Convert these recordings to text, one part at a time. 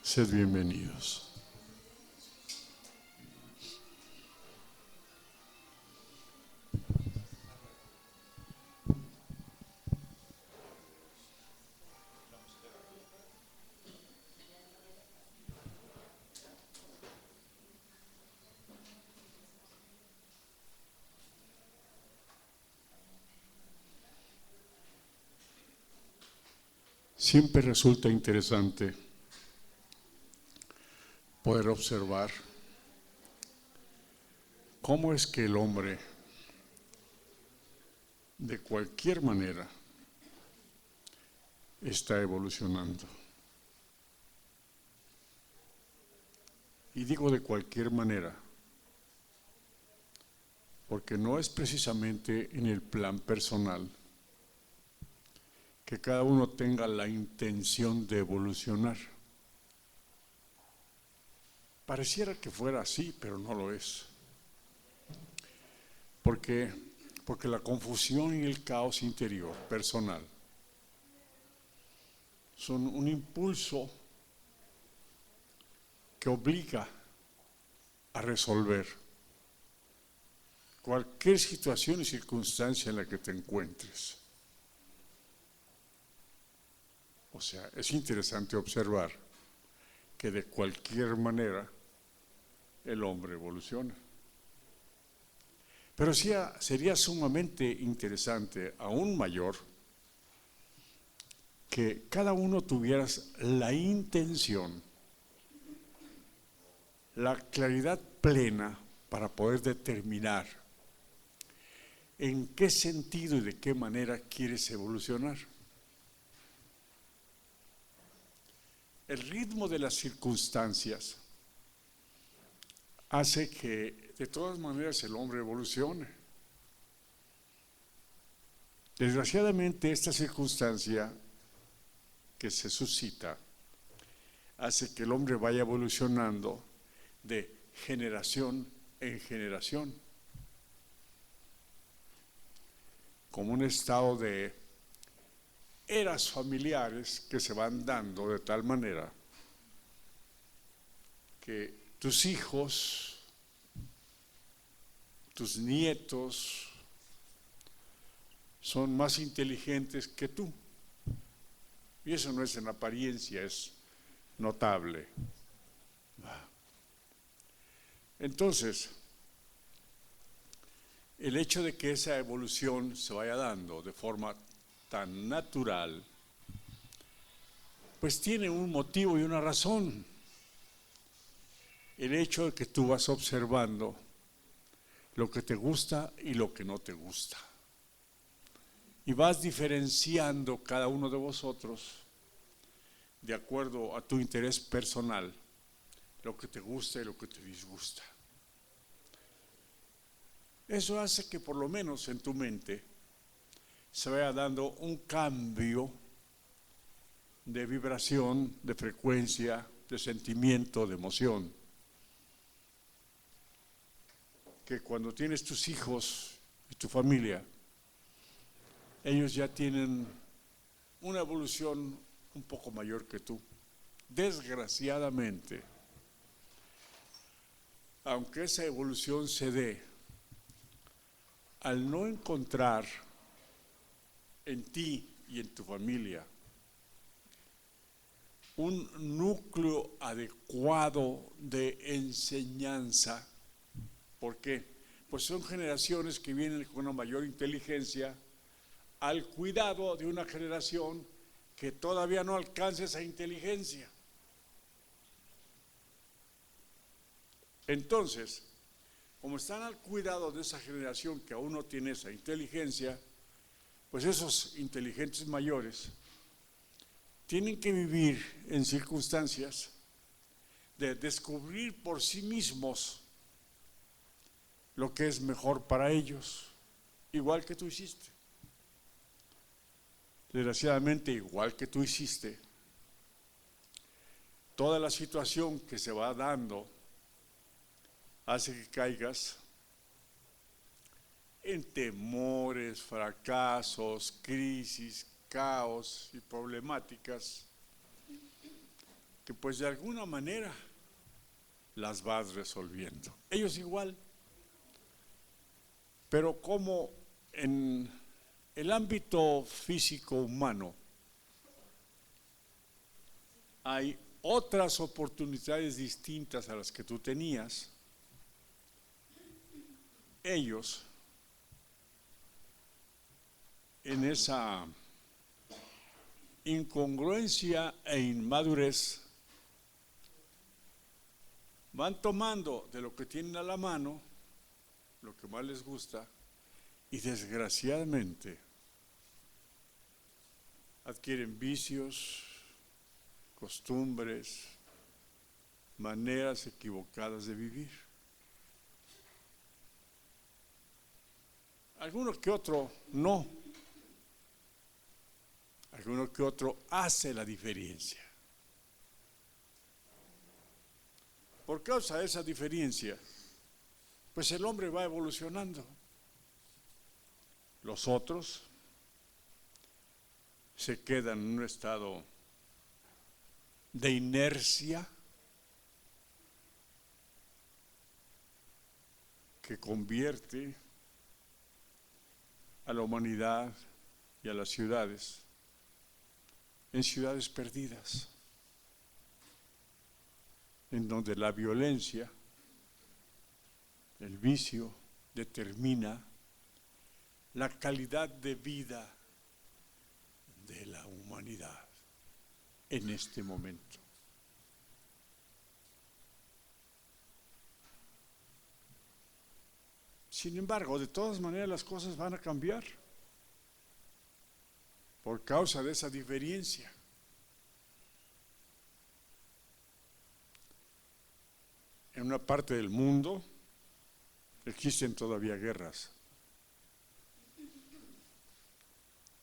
Sed bienvenidos. Siempre resulta interesante poder observar cómo es que el hombre, de cualquier manera, está evolucionando. Y digo de cualquier manera, porque no es precisamente en el plan personal que cada uno tenga la intención de evolucionar. Pareciera que fuera así, pero no lo es. Porque la confusión y el caos interior, personal, son un impulso que obliga a resolver cualquier situación y circunstancia en la que te encuentres. O sea, es interesante observar que de cualquier manera el hombre evoluciona. Pero sería sumamente interesante, aún mayor, que cada uno tuviera la intención, la claridad plena para poder determinar en qué sentido y de qué manera quieres evolucionar. El ritmo de las circunstancias hace que de todas maneras el hombre evolucione. Desgraciadamente, esta circunstancia que se suscita hace que el hombre vaya evolucionando de generación en generación, como un estado de eras familiares que se van dando de tal manera que tus hijos, tus nietos son más inteligentes que tú. Y eso no es en apariencia, es notable. Entonces, el hecho de que esa evolución se vaya dando de forma tan natural, pues tiene un motivo y una razón. El hecho de que tú vas observando lo que te gusta y lo que no te gusta. Y vas diferenciando cada uno de vosotros de acuerdo a tu interés personal, lo que te gusta y lo que te disgusta. Eso hace que por lo menos en tu mente se vaya dando un cambio de vibración, de frecuencia, de sentimiento, de emoción. Que cuando tienes tus hijos y tu familia, ellos ya tienen una evolución un poco mayor que tú. Desgraciadamente, aunque esa evolución se dé, al no encontrar en ti y en tu familia un núcleo adecuado de enseñanza. ¿Por qué? Pues son generaciones que vienen con una mayor inteligencia al cuidado de una generación que todavía no alcanza esa inteligencia. Entonces, como están al cuidado de esa generación que aún no tiene esa inteligencia, pues esos inteligentes mayores tienen que vivir en circunstancias de descubrir por sí mismos lo que es mejor para ellos, igual que tú hiciste. Desgraciadamente, igual que tú hiciste, toda la situación que se va dando hace que caigas en temores, fracasos, crisis, caos y problemáticas que pues de alguna manera las vas resolviendo. Ellos igual, pero como en el ámbito físico humano hay otras oportunidades distintas a las que tú tenías, ellos en esa incongruencia e inmadurez van tomando de lo que tienen a la mano, lo que más les gusta, y desgraciadamente adquieren vicios, costumbres, maneras equivocadas de vivir. Alguno que otro no, alguno que otro hace la diferencia. Por causa de esa diferencia, pues el hombre va evolucionando. Los otros se quedan en un estado de inercia que convierte a la humanidad y a las ciudades en ciudades perdidas, en donde la violencia, el vicio, determina la calidad de vida de la humanidad en este momento. Sin embargo, de todas maneras las cosas van a cambiar por causa de esa diferencia. En una parte del mundo existen todavía guerras.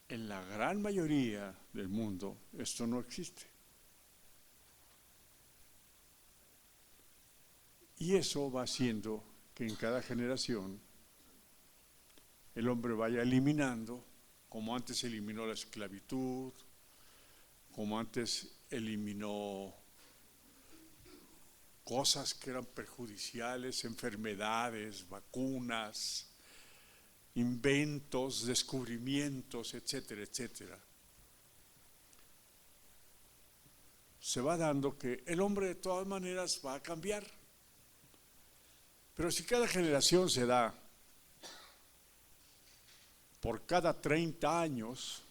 En la gran mayoría del mundo esto no existe. Y eso va haciendo que en cada generación el hombre vaya eliminando, como antes eliminó la esclavitud, como antes eliminó cosas que eran perjudiciales, enfermedades, vacunas, inventos, descubrimientos, etcétera, etcétera. Se va dando que el hombre de todas maneras va a cambiar. Pero si cada generación se da por cada 30 años,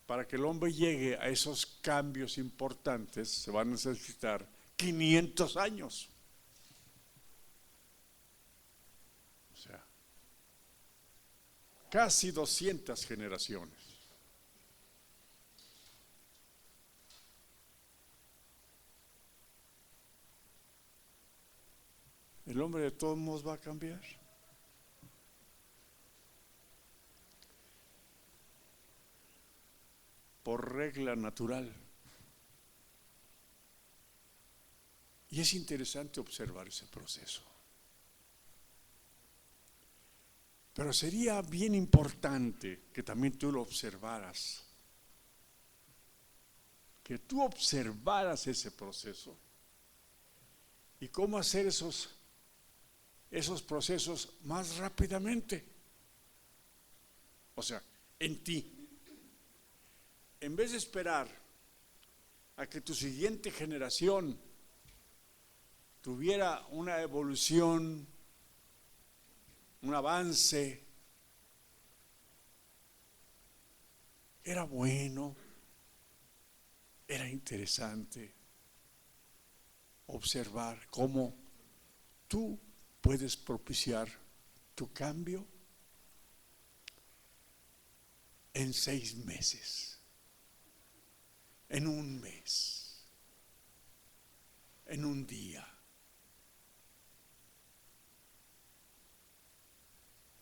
para que el hombre llegue a esos cambios importantes, se van a necesitar 500 años. O sea, casi 200 generaciones. El hombre de todos modos va a cambiar. Por regla natural. Y es interesante observar ese proceso. Pero sería bien importante que también tú lo observaras. Que tú observaras ese proceso. Y cómo hacer esos procesos más rápidamente. O sea, en ti. En vez de esperar a que tu siguiente generación tuviera una evolución, un avance, era bueno, era interesante observar cómo tú puedes propiciar tu cambio en 6 meses. En un mes, en un día.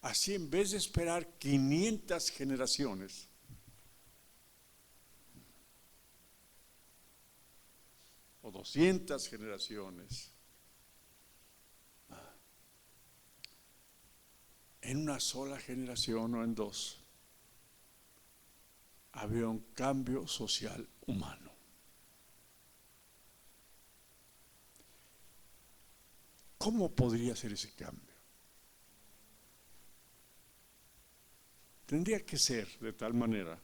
Así, en vez de esperar 500 generaciones, o 200 generaciones, en una sola generación o en 2, había un cambio social humano. ¿Cómo podría ser ese cambio? Tendría que ser de tal manera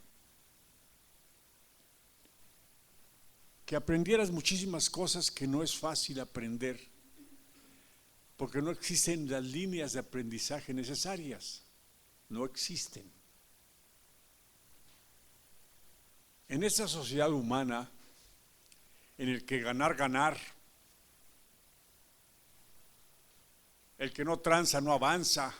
que aprendieras muchísimas cosas que no es fácil aprender, porque no existen las líneas de aprendizaje necesarias, no existen. En esta sociedad humana, en el que ganar, el que no tranza no avanza,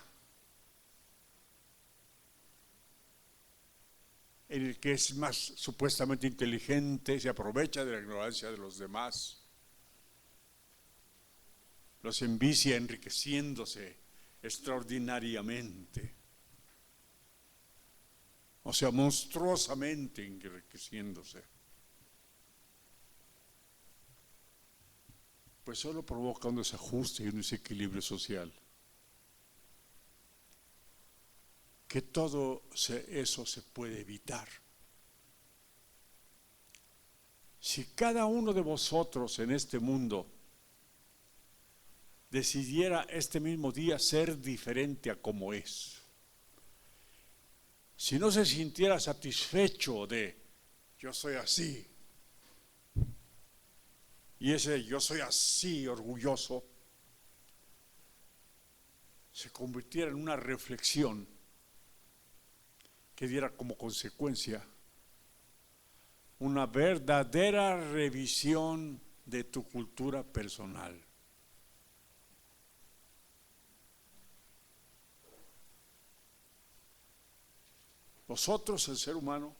en el que es más supuestamente inteligente, se aprovecha de la ignorancia de los demás, los envicia enriqueciéndose extraordinariamente, o sea, monstruosamente enriqueciéndose, pues solo provoca un desajuste y un desequilibrio social. Que todo eso se puede evitar. Si cada uno de vosotros en este mundo decidiera este mismo día ser diferente a como es, si no se sintiera satisfecho de yo soy así, y ese yo soy así orgulloso, se convirtiera en una reflexión que diera como consecuencia una verdadera revisión de tu cultura personal. Nosotros, el ser humano,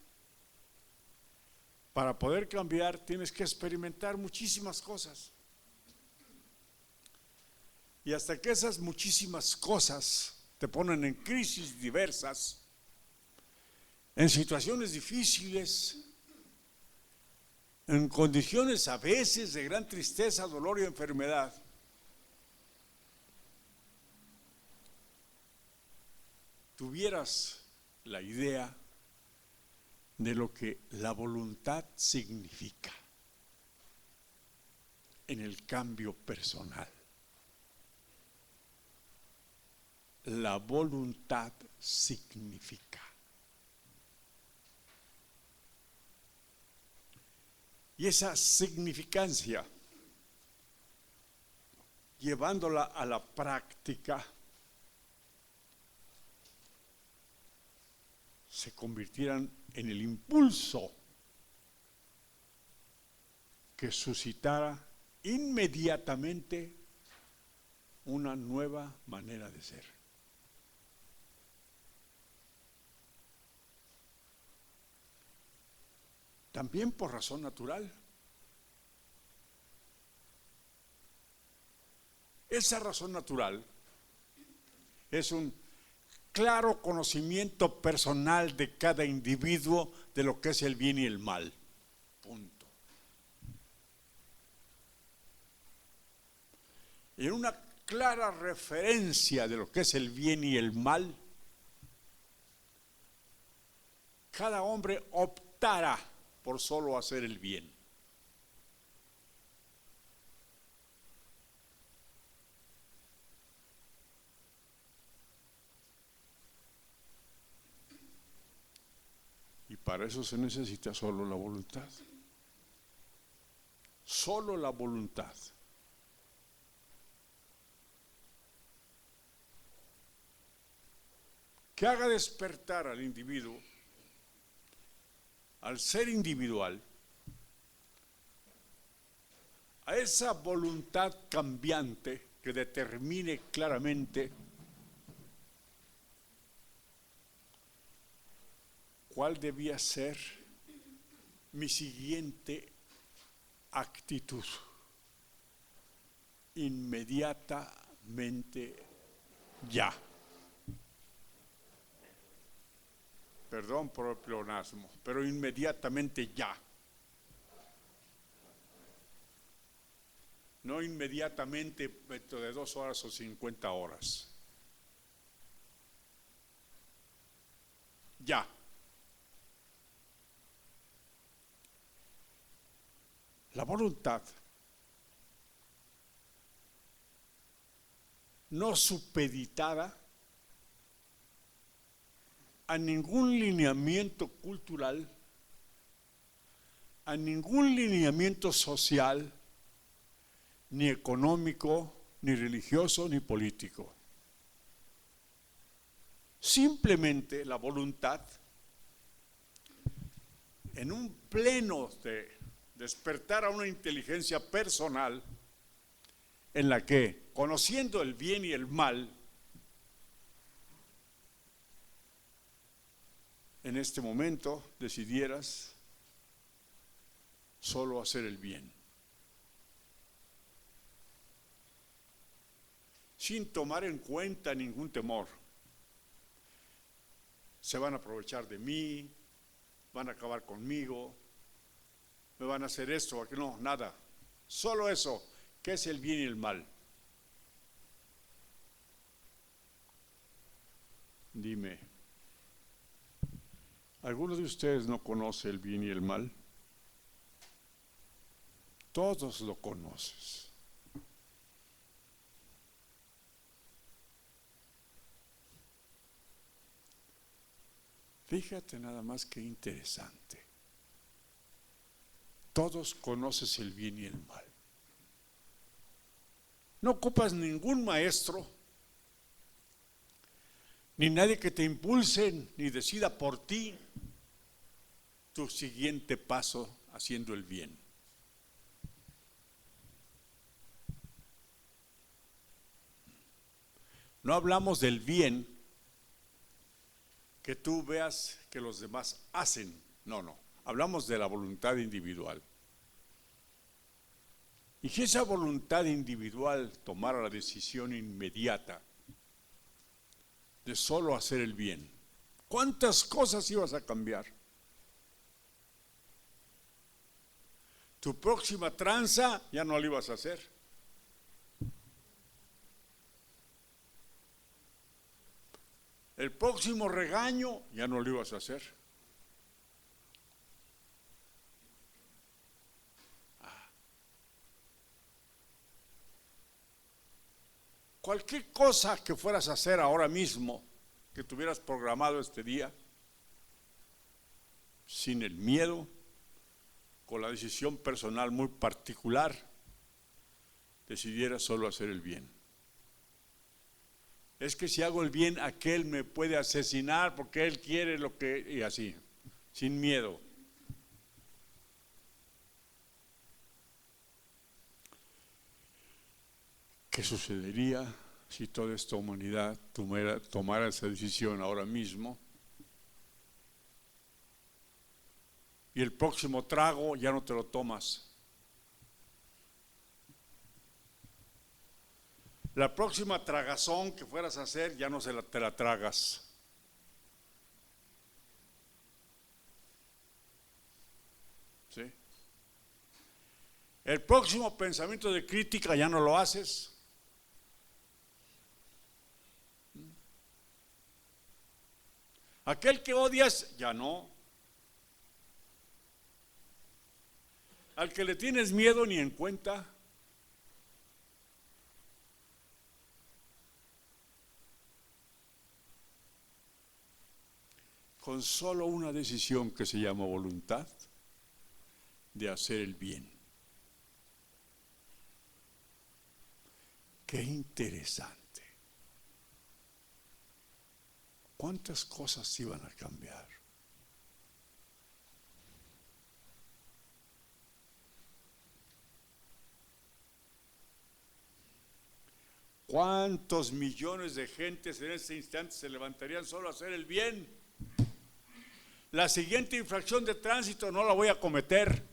para poder cambiar tienes que experimentar muchísimas cosas. Y hasta que esas muchísimas cosas te ponen en crisis diversas, en situaciones difíciles, en condiciones a veces de gran tristeza, dolor y enfermedad, tuvieras la idea de lo que la voluntad significa en el cambio personal. La voluntad significa. Y esa significancia, llevándola a la práctica, se convirtieran en el impulso que suscitara inmediatamente una nueva manera de ser. También por razón natural. Esa razón natural es un claro conocimiento personal de cada individuo de lo que es el bien y el mal. Punto. Y en una clara referencia de lo que es el bien y el mal, cada hombre optará por solo hacer el bien. Y para eso se necesita solo la voluntad. Solo la voluntad. Que haga despertar al individuo, al ser individual, a esa voluntad cambiante que determine claramente cuál debía ser mi siguiente actitud. Inmediatamente ya. Perdón por el pleonasmo, pero inmediatamente ya. No inmediatamente dentro de 2 horas o 50 horas. Ya. La voluntad no supeditada a ningún lineamiento cultural, a ningún lineamiento social, ni económico, ni religioso, ni político. Simplemente la voluntad, en un pleno de despertar a una inteligencia personal, en la que, conociendo el bien y el mal, en este momento decidieras solo hacer el bien, sin tomar en cuenta ningún temor. Se van a aprovechar de mí, van a acabar conmigo, me van a hacer esto o aquello. No, nada. Solo eso, que es el bien y el mal. Dime, ¿alguno de ustedes no conoce el bien y el mal? Todos lo conoces. Fíjate nada más qué interesante. Todos conoces el bien y el mal. No ocupas ningún maestro, ni nadie que te impulse, ni decida por ti tu siguiente paso haciendo el bien. No hablamos del bien que tú veas que los demás hacen. No. Hablamos de la voluntad individual. Y si esa voluntad individual tomara la decisión inmediata de solo hacer el bien, ¿cuántas cosas ibas a cambiar? Tu próxima tranza ya no la ibas a hacer. El próximo regaño ya no lo ibas a hacer. Cualquier cosa que fueras a hacer ahora mismo, que tuvieras programado este día, sin el miedo, con la decisión personal muy particular, decidieras solo hacer el bien. Es que si hago el bien, aquel me puede asesinar porque él quiere lo que... y así, sin miedo. ¿Qué sucedería si toda esta humanidad tomara esa decisión ahora mismo? Y el próximo trago ya no te lo tomas. La próxima tragazón que fueras a hacer ya no te la tragas. ¿Sí? El próximo pensamiento de crítica ya no lo haces. Aquel que odias, ya no. Al que le tienes miedo, ni en cuenta. Con solo una decisión que se llama voluntad de hacer el bien. Qué interesante. ¿Cuántas cosas iban a cambiar? ¿Cuántos millones de gentes en ese instante se levantarían solo a hacer el bien? La siguiente infracción de tránsito no la voy a cometer.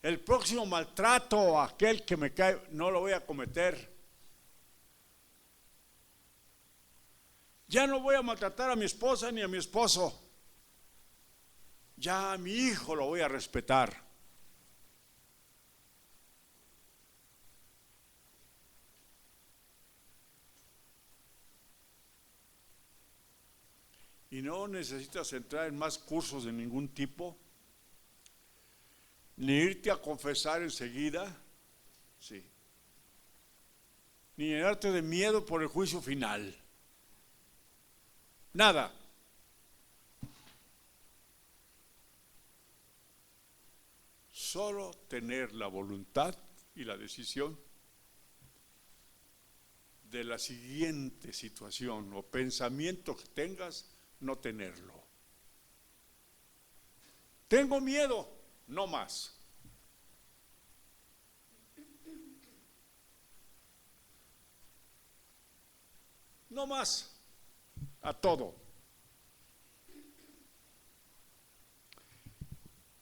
El próximo maltrato, aquel que me cae, no lo voy a cometer. Ya no voy a maltratar a mi esposa ni a mi esposo. Ya a mi hijo lo voy a respetar. Y no necesitas entrar en más cursos de ningún tipo, ni irte a confesar enseguida. Sí. ni llenarte de miedo por el juicio final. Nada. Solo tener la voluntad y la decisión de la siguiente situación o pensamiento que tengas, no tenerlo. Tengo miedo, no más. No más a todo.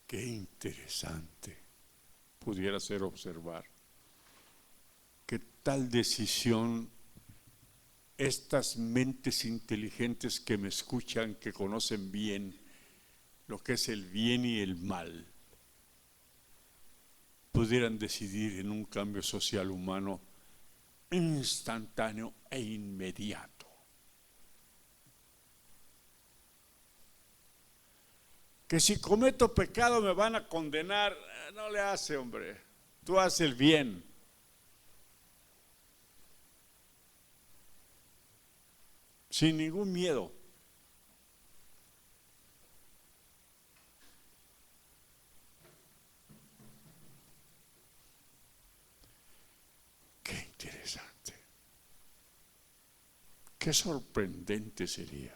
Qué interesante pudiera ser observar que tal decisión estas mentes inteligentes que me escuchan, que conocen bien lo que es el bien y el mal, pudieran decidir en un cambio social humano instantáneo e inmediato. Que si cometo pecado me van a condenar, no le hace, hombre. Tú haces el bien. Sin ningún miedo. Qué interesante. Qué sorprendente sería.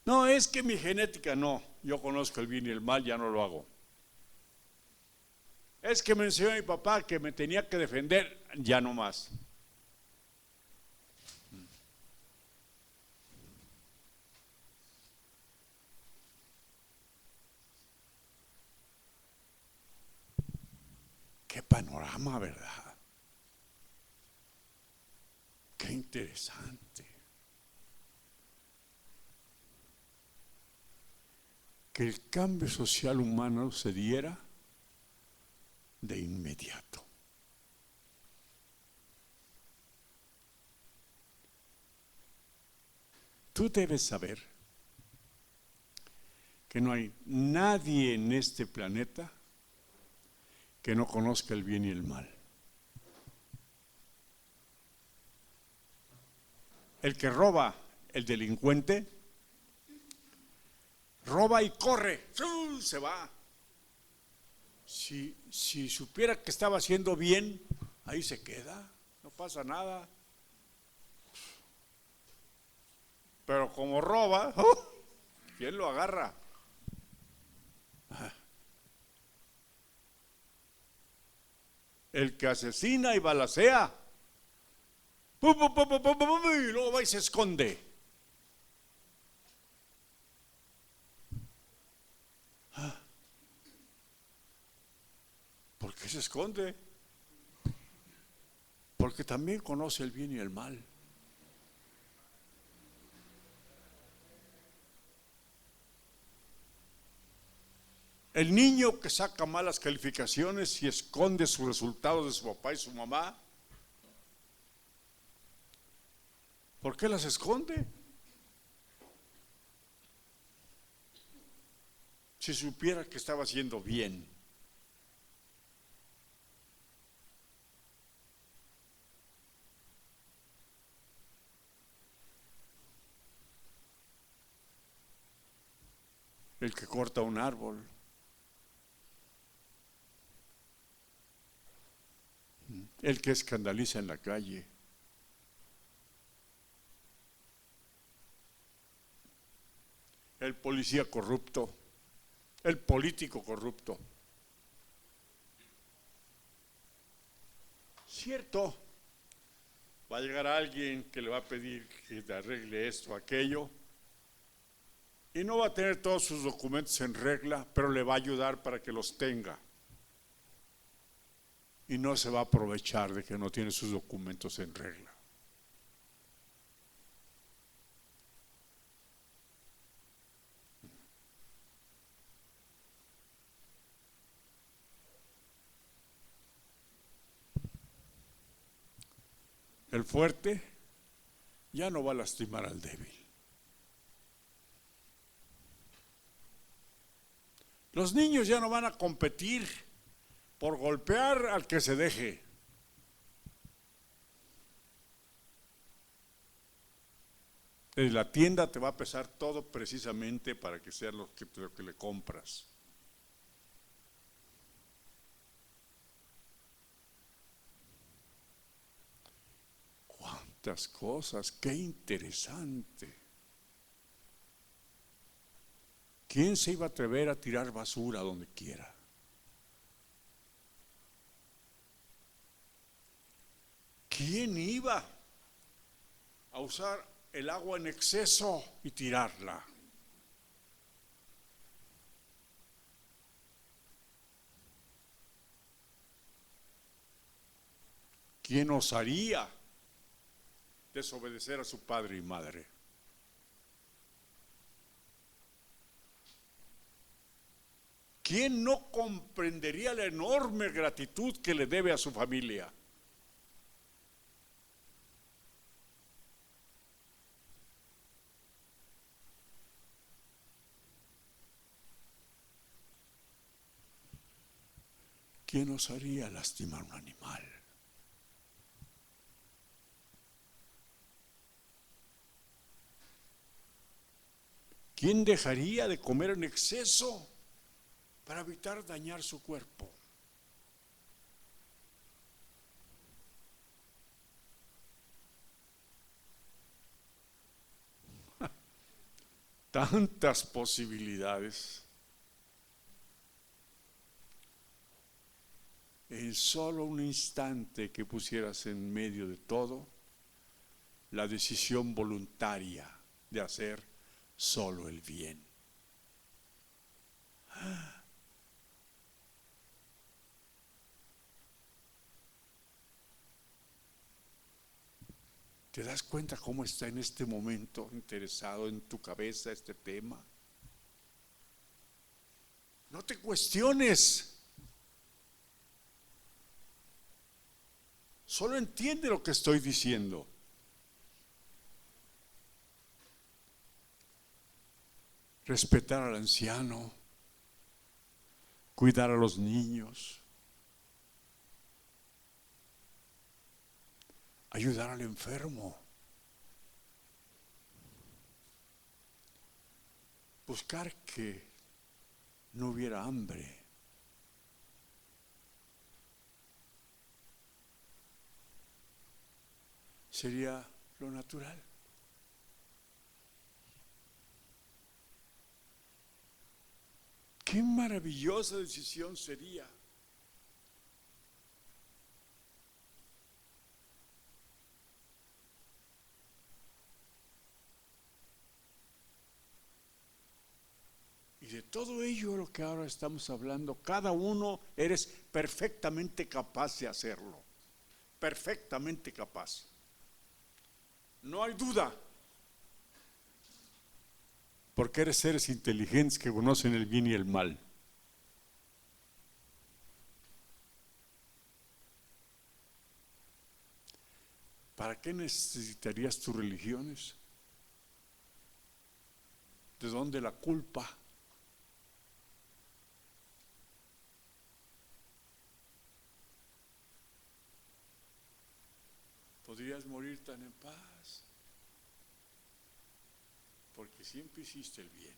No, es que mi genética no. Yo conozco el bien y el mal, ya no lo hago. Es que me enseñó mi papá que me tenía que defender, ya no más. Qué panorama, ¿verdad? Qué interesante. Que el cambio social humano se diera de inmediato. Tú debes saber que no hay nadie en este planeta que no conozca el bien y el mal. El que roba, el delincuente, roba y corre, se va. Si supiera que estaba haciendo bien, ahí se queda, no pasa nada. Pero como roba, ¿quién lo agarra? El que asesina y balacea, y luego va y se esconde. ¿Por qué se esconde? Porque también conoce el bien y el mal. El niño que saca malas calificaciones y esconde sus resultados de su papá y su mamá, ¿por qué las esconde? Si supiera que estaba haciendo bien. El que corta un árbol, el que escandaliza en la calle, el policía corrupto, el político corrupto. Cierto, va a llegar alguien que le va a pedir que te arregle esto, aquello, y no va a tener todos sus documentos en regla, pero le va a ayudar para que los tenga. Y no se va a aprovechar de que no tiene sus documentos en regla. El fuerte ya no va a lastimar al débil. Los niños ya no van a competir por golpear al que se deje. Desde la tienda te va a pesar todo precisamente para que sea lo que le compras. Cuántas cosas, qué interesante. ¿Quién se iba a atrever a tirar basura donde quiera? ¿Quién iba a usar el agua en exceso y tirarla? ¿Quién osaría desobedecer a su padre y madre? ¿Quién no comprendería la enorme gratitud que le debe a su familia? ¿Quién osaría lastimar a un animal? ¿Quién dejaría de comer en exceso para evitar dañar su cuerpo? Tantas posibilidades. En solo un instante que pusieras en medio de todo la decisión voluntaria de hacer solo el bien. ¿Te das cuenta cómo está en este momento interesado en tu cabeza este tema? No te cuestiones. Solo entiende lo que estoy diciendo. Respetar al anciano, cuidar a los niños, ayudar al enfermo, buscar que no hubiera hambre. Sería lo natural. Qué maravillosa decisión sería. Y de todo ello lo que ahora estamos hablando, cada uno eres perfectamente capaz de hacerlo. Perfectamente capaz. No hay duda. Porque eres seres inteligentes que conocen el bien y el mal. ¿Para qué necesitarías tus religiones? ¿De dónde la culpa? Podrías morir tan en paz, porque siempre hiciste el bien.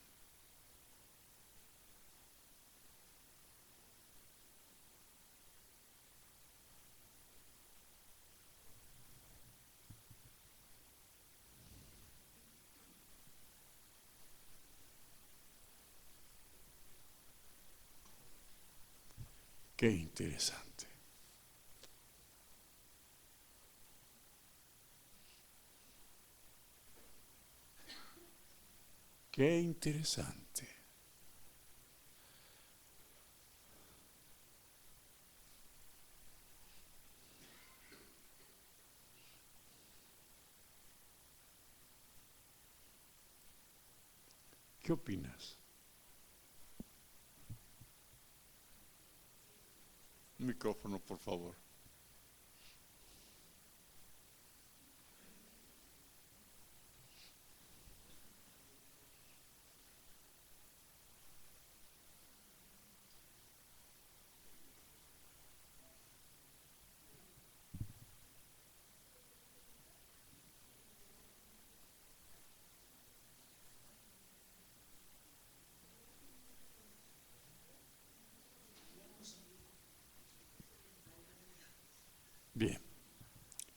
Qué interesante. Qué interesante. ¿Qué opinas? Un micrófono, por favor.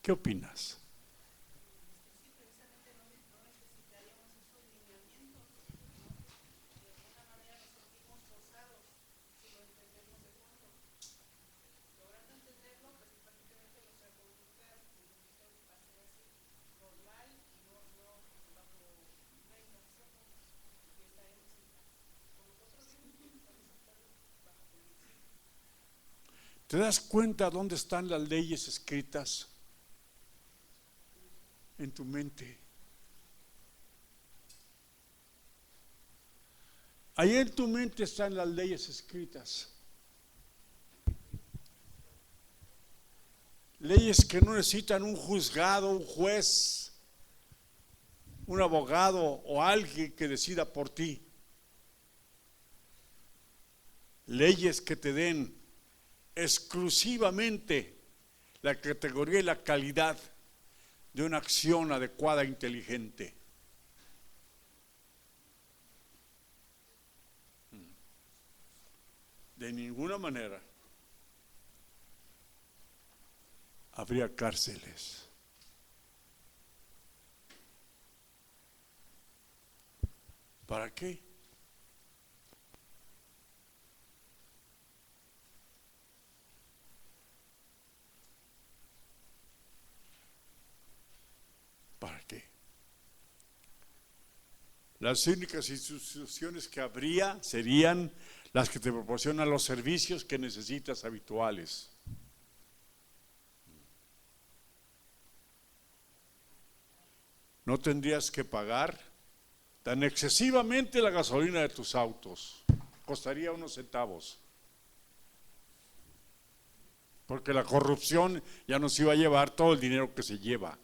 ¿Qué opinas? ¿Te das cuenta dónde están las leyes escritas? En tu mente. Ahí en tu mente están las leyes escritas. Leyes que no necesitan un juzgado, un juez, un abogado o alguien que decida por ti. Leyes que te den exclusivamente la categoría y la calidad de una acción adecuada e inteligente. De ninguna manera habría cárceles. ¿Para qué? ¿Para qué? Las únicas instituciones que habría serían las que te proporcionan los servicios que necesitas habituales. No tendrías que pagar tan excesivamente la gasolina de tus autos. Costaría unos centavos. Porque la corrupción ya nos iba a llevar todo el dinero que se lleva.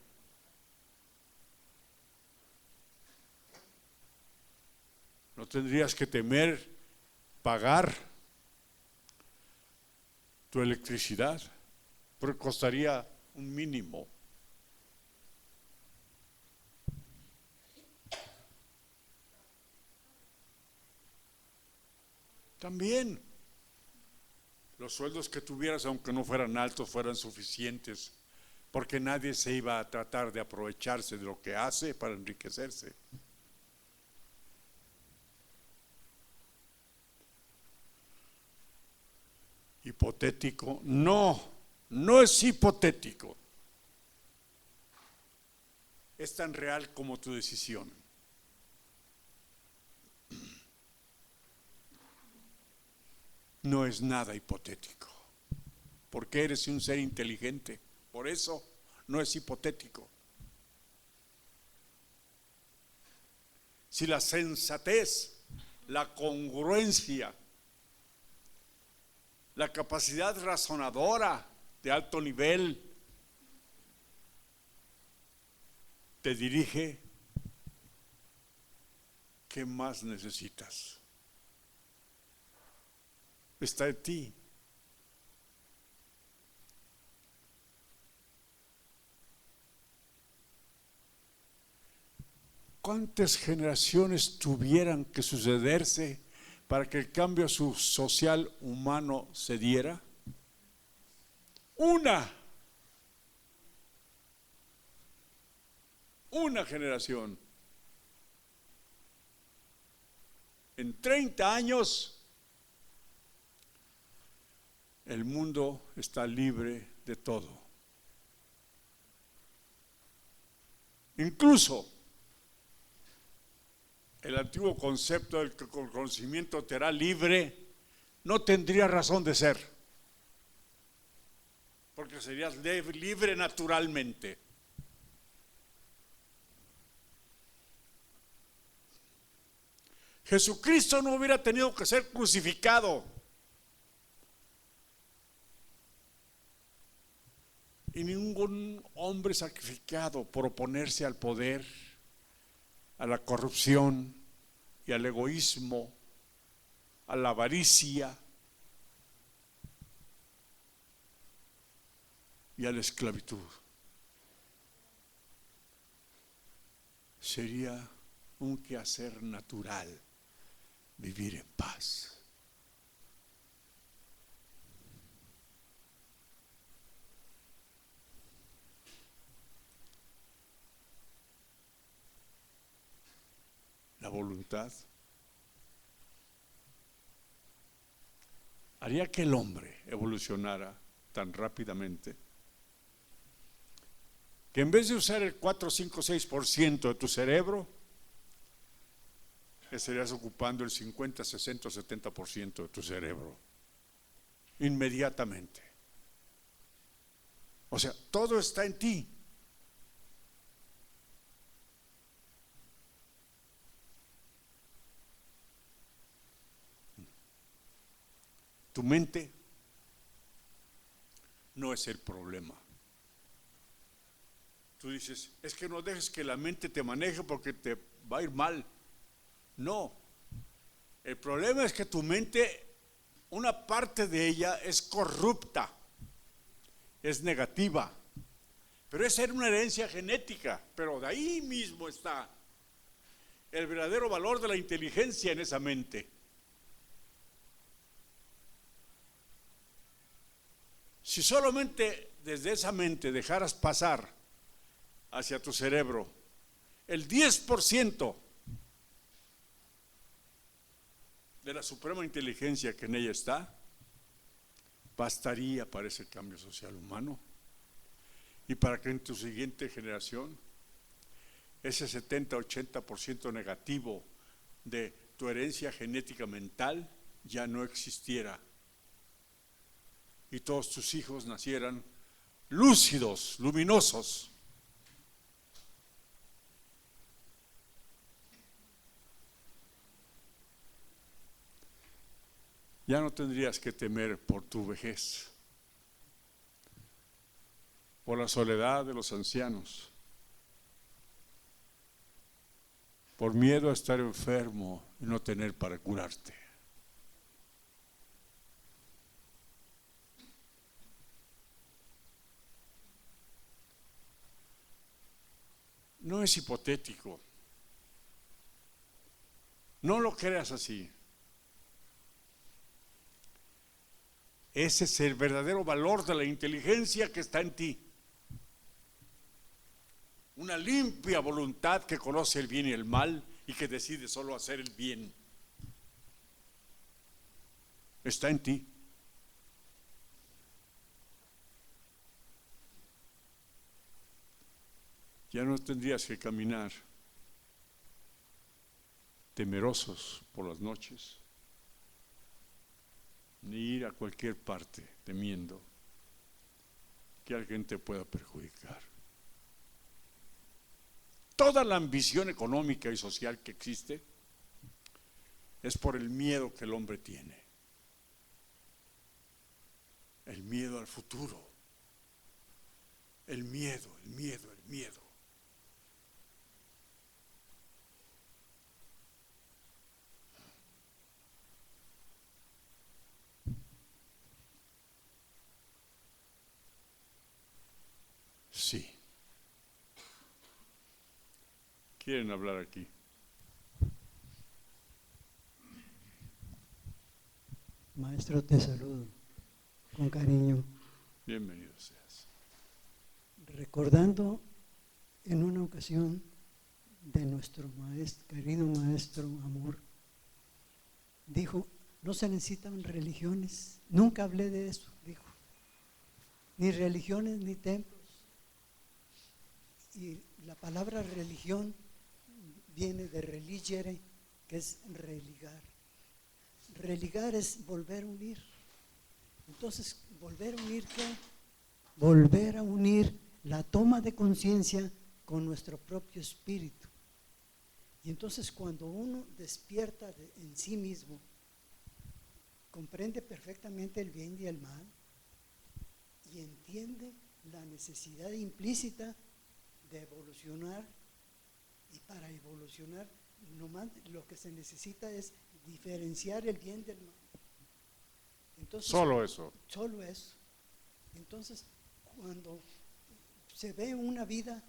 No tendrías que temer pagar tu electricidad, porque costaría un mínimo. También los sueldos que tuvieras, aunque no fueran altos, fueran suficientes, porque nadie se iba a tratar de aprovecharse de lo que hace para enriquecerse. Hipotético, no es hipotético. Es tan real como tu decisión. No es nada hipotético, porque eres un ser inteligente. Por eso no es hipotético. Si la sensatez, la congruencia, la capacidad razonadora de alto nivel te dirige, ¿qué más necesitas? Está en ti. ¿Cuántas generaciones tuvieran que sucederse para que el cambio social humano se diera? Una generación. En 30 años el mundo está libre de todo. Incluso el antiguo concepto del que el conocimiento te hará libre no tendría razón de ser, porque serías libre naturalmente. Jesucristo no hubiera tenido que ser crucificado y ningún hombre sacrificado por oponerse al poder, a la corrupción y al egoísmo, a la avaricia y a la esclavitud. Sería un quehacer natural vivir en paz. voluntad, haría que el hombre evolucionara tan rápidamente que en vez de usar el 4, 5, 6% de tu cerebro, estarías ocupando el 50, 60, 70% de tu cerebro inmediatamente. O sea, todo está en ti. Tu mente no es el problema. Tú dices, es que no dejes que la mente te maneje porque te va a ir mal. No, el problema es que tu mente, una parte de ella es corrupta, es negativa, pero esa era una herencia genética, pero de ahí mismo está el verdadero valor de la inteligencia en esa mente. Si solamente desde esa mente dejaras pasar hacia tu cerebro el 10% de la suprema inteligencia que en ella está, bastaría para ese cambio social humano y para que en tu siguiente generación ese 70-80% negativo de tu herencia genética mental ya no existiera y todos tus hijos nacieran lúcidos, luminosos. Ya no tendrías que temer por tu vejez, por la soledad de los ancianos, por miedo a estar enfermo y no tener para curarte. No es hipotético. No lo creas así. Ese es el verdadero valor de la inteligencia que está en ti. Una limpia voluntad que conoce el bien y el mal y que decide solo hacer el bien. Está en ti. Ya no tendrías que caminar temerosos por las noches, ni ir a cualquier parte temiendo que alguien te pueda perjudicar. Toda la ambición económica y social que existe es por el miedo que el hombre tiene. El miedo al futuro. El miedo, el miedo, el miedo. Sí. ¿Quieren hablar aquí? Maestro, te saludo con cariño. Bienvenido seas. Recordando en una ocasión de nuestro maestro, querido maestro Amor, dijo, no se necesitan religiones. Nunca hablé de eso, dijo. Ni religiones ni templos. Y la palabra religión viene de religere, que es religar. Religar es volver a unir. Entonces, ¿volver a unir qué? Volver a unir la toma de conciencia con nuestro propio espíritu. Y entonces cuando uno despierta en sí mismo, comprende perfectamente el bien y el mal y entiende la necesidad implícita de evolucionar, y para evolucionar lo que se necesita es diferenciar el bien del mal. Entonces, Solo eso. Solo eso. Entonces, cuando se ve una vida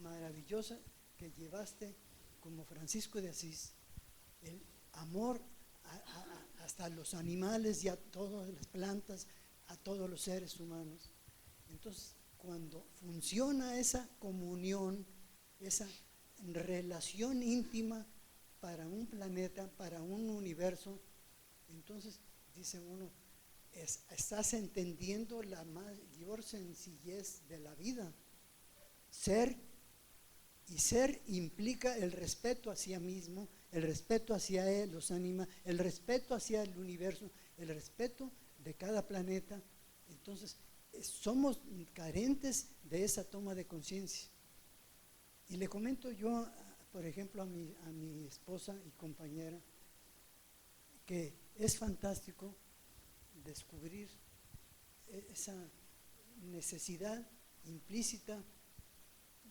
maravillosa que llevaste como Francisco de Asís, el amor hasta los animales y a todas las plantas, a todos los seres humanos. Entonces, cuando funciona esa comunión, esa relación íntima para un planeta, para un universo. Entonces dice uno, estás entendiendo la mayor sencillez de la vida. Ser implica el respeto hacia mismo, el respeto hacia él, los anima, el respeto hacia el universo, el respeto de cada planeta. Entonces somos carentes de esa toma de conciencia. Y le comento yo, por ejemplo, a mi esposa y compañera, que es fantástico descubrir esa necesidad implícita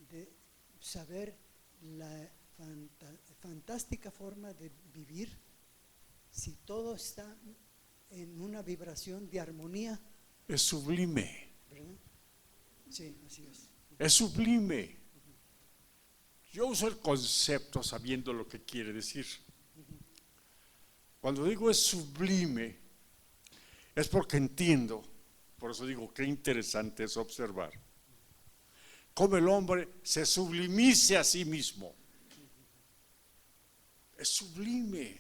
de saber la fantástica forma de vivir si todo está en una vibración de armonía. Es sublime. ¿Verdad? Sí, así es. Es sublime. Yo uso el concepto sabiendo lo que quiere decir. Cuando digo es sublime, es porque entiendo, por eso digo qué interesante es observar cómo el hombre se sublimice a sí mismo. Es sublime.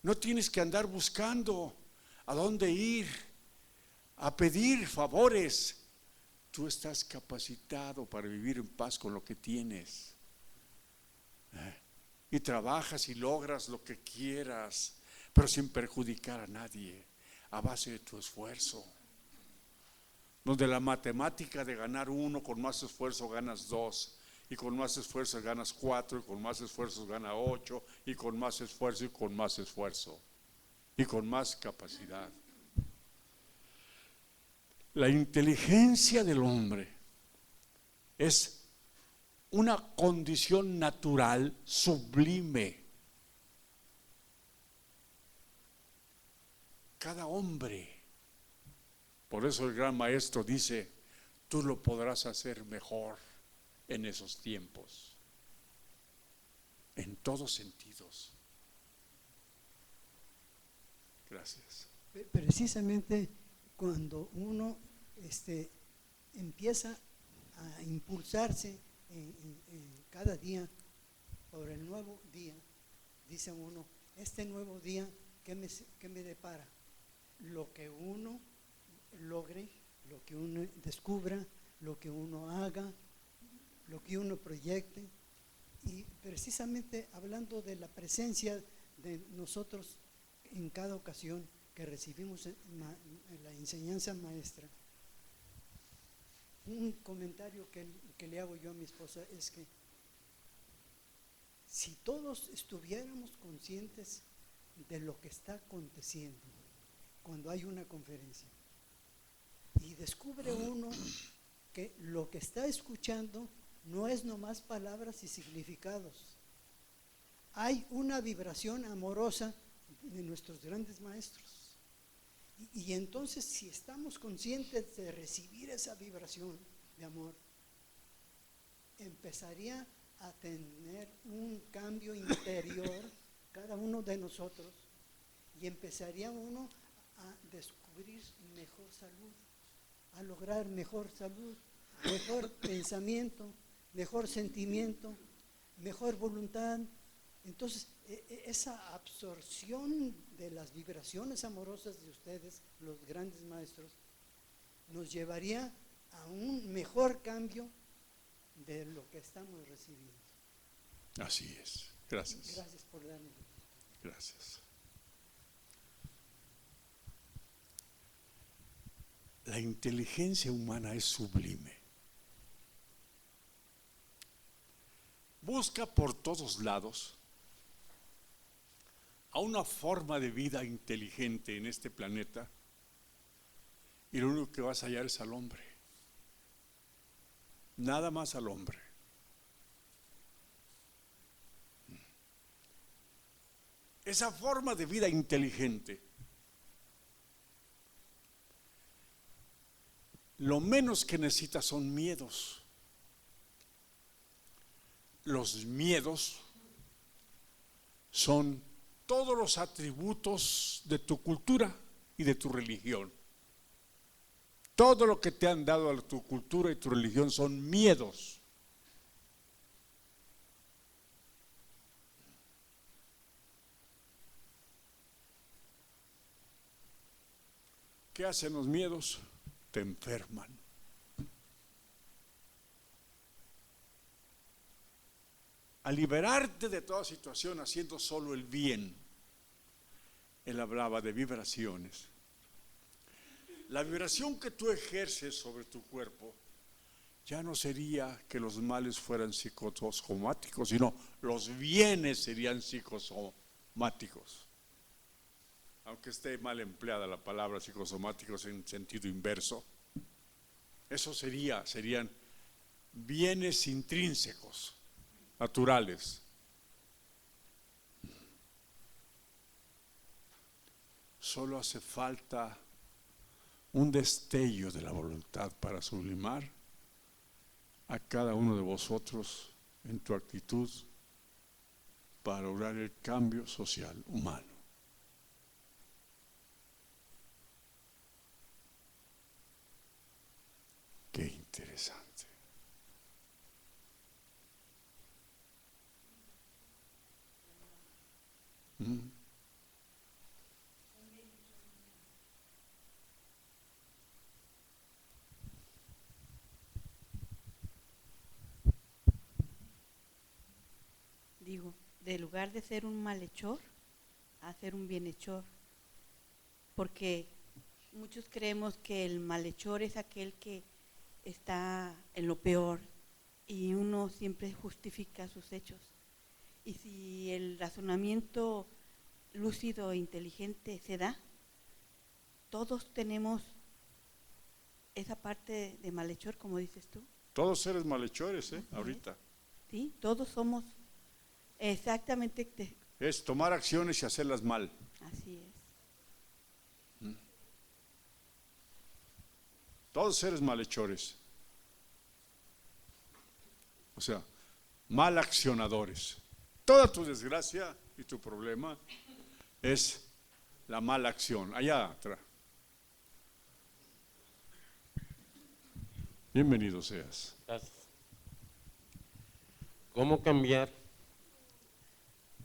No tienes que andar buscando a dónde ir, a pedir favores. Tú estás capacitado para vivir en paz con lo que tienes. Y trabajas y logras lo que quieras, pero sin perjudicar a nadie, a base de tu esfuerzo. Donde la matemática de ganar 1, con más esfuerzo ganas 2, y con más esfuerzo ganas 4, y con más esfuerzo gana 8, y con más esfuerzo, y con más esfuerzo, y con más capacidad. La inteligencia del hombre es una condición natural sublime. Cada hombre, por eso el gran maestro dice, tú lo podrás hacer mejor en esos tiempos, en todos sentidos. Gracias. Precisamente cuando uno empieza a impulsarse en cada día por el nuevo día, dice uno, este nuevo día, ¿qué me depara? Lo que uno logre, lo que uno descubra, lo que uno haga, lo que uno proyecte. Y precisamente hablando de la presencia de nosotros en cada ocasión que recibimos en la enseñanza maestra, un comentario que le hago yo a mi esposa es que si todos estuviéramos conscientes de lo que está aconteciendo cuando hay una conferencia y descubre uno que lo que está escuchando no es nomás palabras y significados, hay una vibración amorosa de nuestros grandes maestros. Y entonces, si estamos conscientes de recibir esa vibración de amor, empezaría a tener un cambio interior cada uno de nosotros, y empezaría uno a descubrir mejor salud, a lograr mejor salud, mejor pensamiento, mejor sentimiento, mejor voluntad. Entonces, esa absorción de las vibraciones amorosas de ustedes, los grandes maestros, nos llevaría a un mejor cambio de lo que estamos recibiendo. Así es. Gracias. Gracias por darme. Gracias. La inteligencia humana es sublime. Busca por todos lados a una forma de vida inteligente en este planeta, y lo único que vas a hallar es al hombre, nada más al hombre. Esa forma de vida inteligente, lo menos que necesita son miedos. Los miedos son todos los atributos de tu cultura y de tu religión. Todo lo que te han dado a tu cultura y tu religión son miedos. ¿Qué hacen los miedos? Te enferman. A liberarte de toda situación haciendo solo el bien. Él hablaba de vibraciones. La vibración que tú ejerces sobre tu cuerpo ya no sería que los males fueran psicosomáticos, sino los bienes serían psicosomáticos. Aunque esté mal empleada la palabra psicosomáticos en sentido inverso, eso serían bienes intrínsecos, naturales. Solo hace falta un destello de la voluntad para sublimar a cada uno de vosotros en tu actitud para lograr el cambio social humano. Qué interesante. Digo, de lugar de ser un malhechor, a ser un bienhechor, porque muchos creemos que el malhechor es aquel que está en lo peor y uno siempre justifica sus hechos. Y si el razonamiento lúcido e inteligente se da, todos tenemos esa parte de malhechor, como dices tú. Todos eres malhechores, ahorita. Sí, todos somos exactamente. Es tomar acciones y hacerlas mal. Así es. Todos seres malhechores. O sea, mal accionadores. Toda tu desgracia y tu problema es la mala acción. Allá atrás. Bienvenido seas. Gracias. ¿Cómo cambiar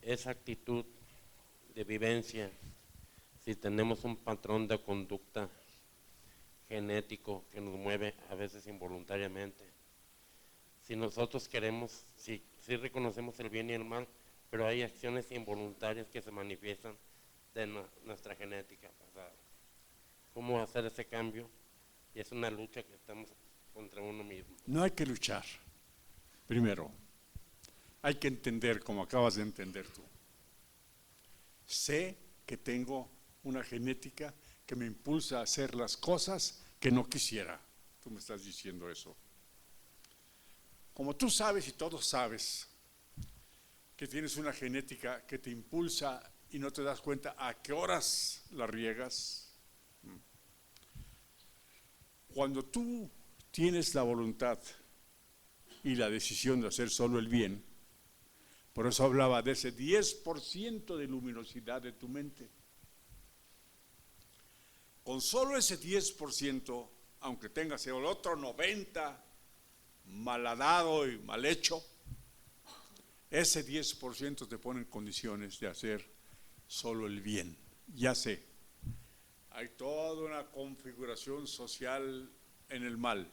esa actitud de vivencia si tenemos un patrón de conducta genético que nos mueve a veces involuntariamente? Si nosotros queremos, si reconocemos el bien y el mal, pero hay acciones involuntarias que se manifiestan de nuestra genética pasada. ¿Cómo hacer ese cambio? Y es una lucha que estamos contra uno mismo. No hay que luchar. Primero, hay que entender, como acabas de entender tú. Sé que tengo una genética que me impulsa a hacer las cosas que no quisiera. Tú me estás diciendo eso. Como tú sabes y todos sabes que tienes una genética que te impulsa y no te das cuenta a qué horas la riegas. Cuando tú tienes la voluntad y la decisión de hacer solo el bien, por eso hablaba de ese 10% de luminosidad de tu mente. Con solo ese 10%, aunque tengas el otro 90% malhadado y mal hecho, ese 10% te pone en condiciones de hacer solo el bien. Ya sé, hay toda una configuración social en el mal,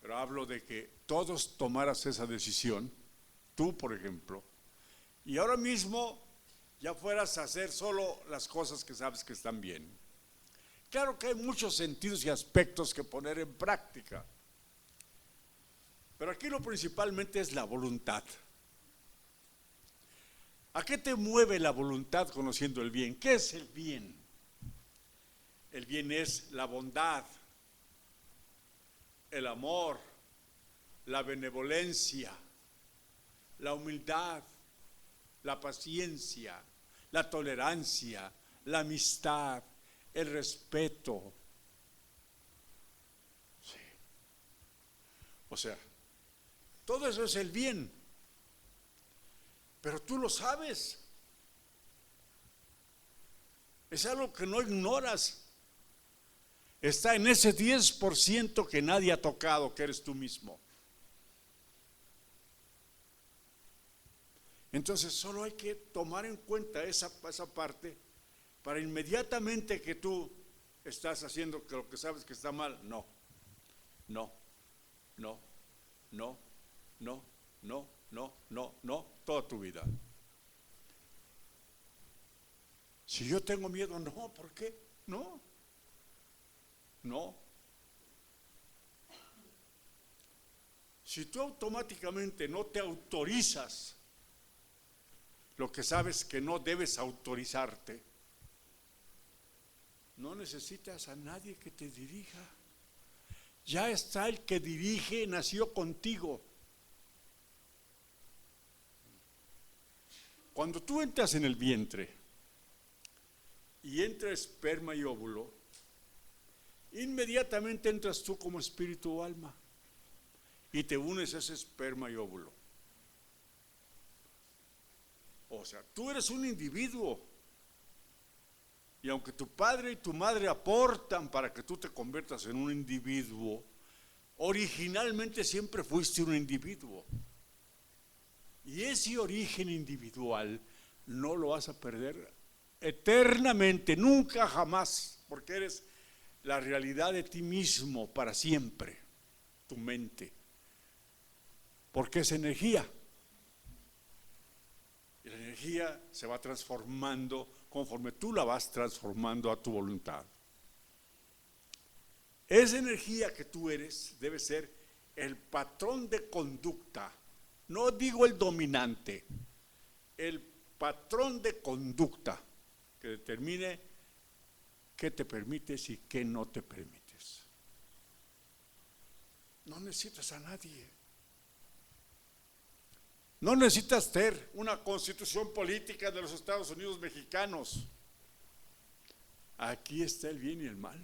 pero hablo de que todos tomaras esa decisión, tú por ejemplo, y ahora mismo ya fueras a hacer solo las cosas que sabes que están bien. Claro que hay muchos sentidos y aspectos que poner en práctica, pero aquí lo principalmente es la voluntad. ¿A qué te mueve la voluntad conociendo el bien? ¿Qué es el bien? El bien es la bondad, el amor, la benevolencia, la humildad, la paciencia, la tolerancia, la amistad, el respeto. Sí. O sea, todo eso es el bien, pero tú lo sabes. Es algo que no ignoras. Está en ese 10% que nadie ha tocado, que eres tú mismo. Entonces solo hay que tomar en cuenta esa parte para inmediatamente que tú estás haciendo lo que sabes que está mal. No, no, no, no, no, no, no, no, no, toda tu vida. Si yo tengo miedo, no, ¿por qué? No, no. Si tú automáticamente no te autorizas lo que sabes que no debes autorizarte, no necesitas a nadie que te dirija. Ya está el que dirige, nació contigo. Cuando tú entras en el vientre y entra esperma y óvulo, inmediatamente entras tú como espíritu o alma y te unes a ese esperma y óvulo. O sea, tú eres un individuo. Y aunque tu padre y tu madre aportan para que tú te conviertas en un individuo, originalmente siempre fuiste un individuo. Y ese origen individual no lo vas a perder eternamente, nunca jamás, porque eres la realidad de ti mismo para siempre, tu mente. Porque es energía. Y la energía se va transformando conforme tú la vas transformando a tu voluntad. Esa energía que tú eres debe ser el patrón de conducta, no digo el dominante, el patrón de conducta que determine qué te permites y qué no te permites. No necesitas a nadie. No necesitas tener una constitución política de los Estados Unidos mexicanos. Aquí está el bien y el mal.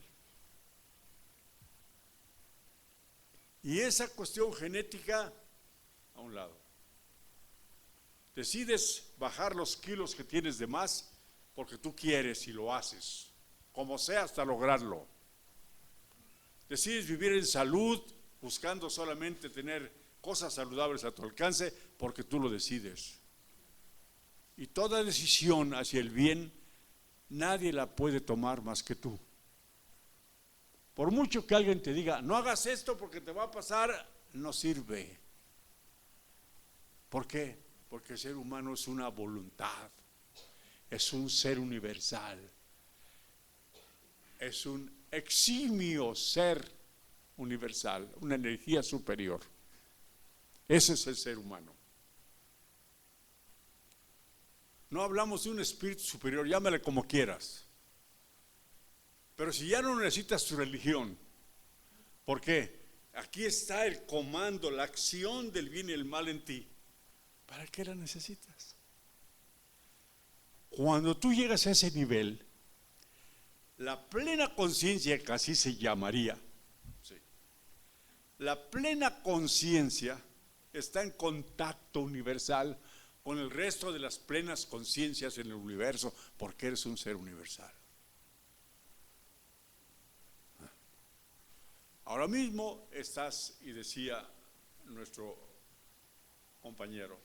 Y esa cuestión genética, a un lado. Decides bajar los kilos que tienes de más porque tú quieres y lo haces, como sea hasta lograrlo. Decides vivir en salud buscando solamente tener cosas saludables a tu alcance porque tú lo decides. Y toda decisión hacia el bien nadie la puede tomar más que tú. Por mucho que alguien te diga, no hagas esto porque te va a pasar, no sirve. ¿Por qué? Porque el ser humano es una voluntad, es un ser universal, es un eximio ser universal, una energía superior. Ese es el ser humano. No hablamos de un espíritu superior, llámale como quieras. Pero si ya no necesitas tu religión, ¿por qué? Aquí está el comando, la acción del bien y el mal en ti. ¿Para qué la necesitas? Cuando tú llegas a ese nivel, la plena conciencia, que así se llamaría, sí, la plena conciencia está en contacto universal con el resto de las plenas conciencias en el universo, porque eres un ser universal. Ahora mismo estás, y decía nuestro compañero,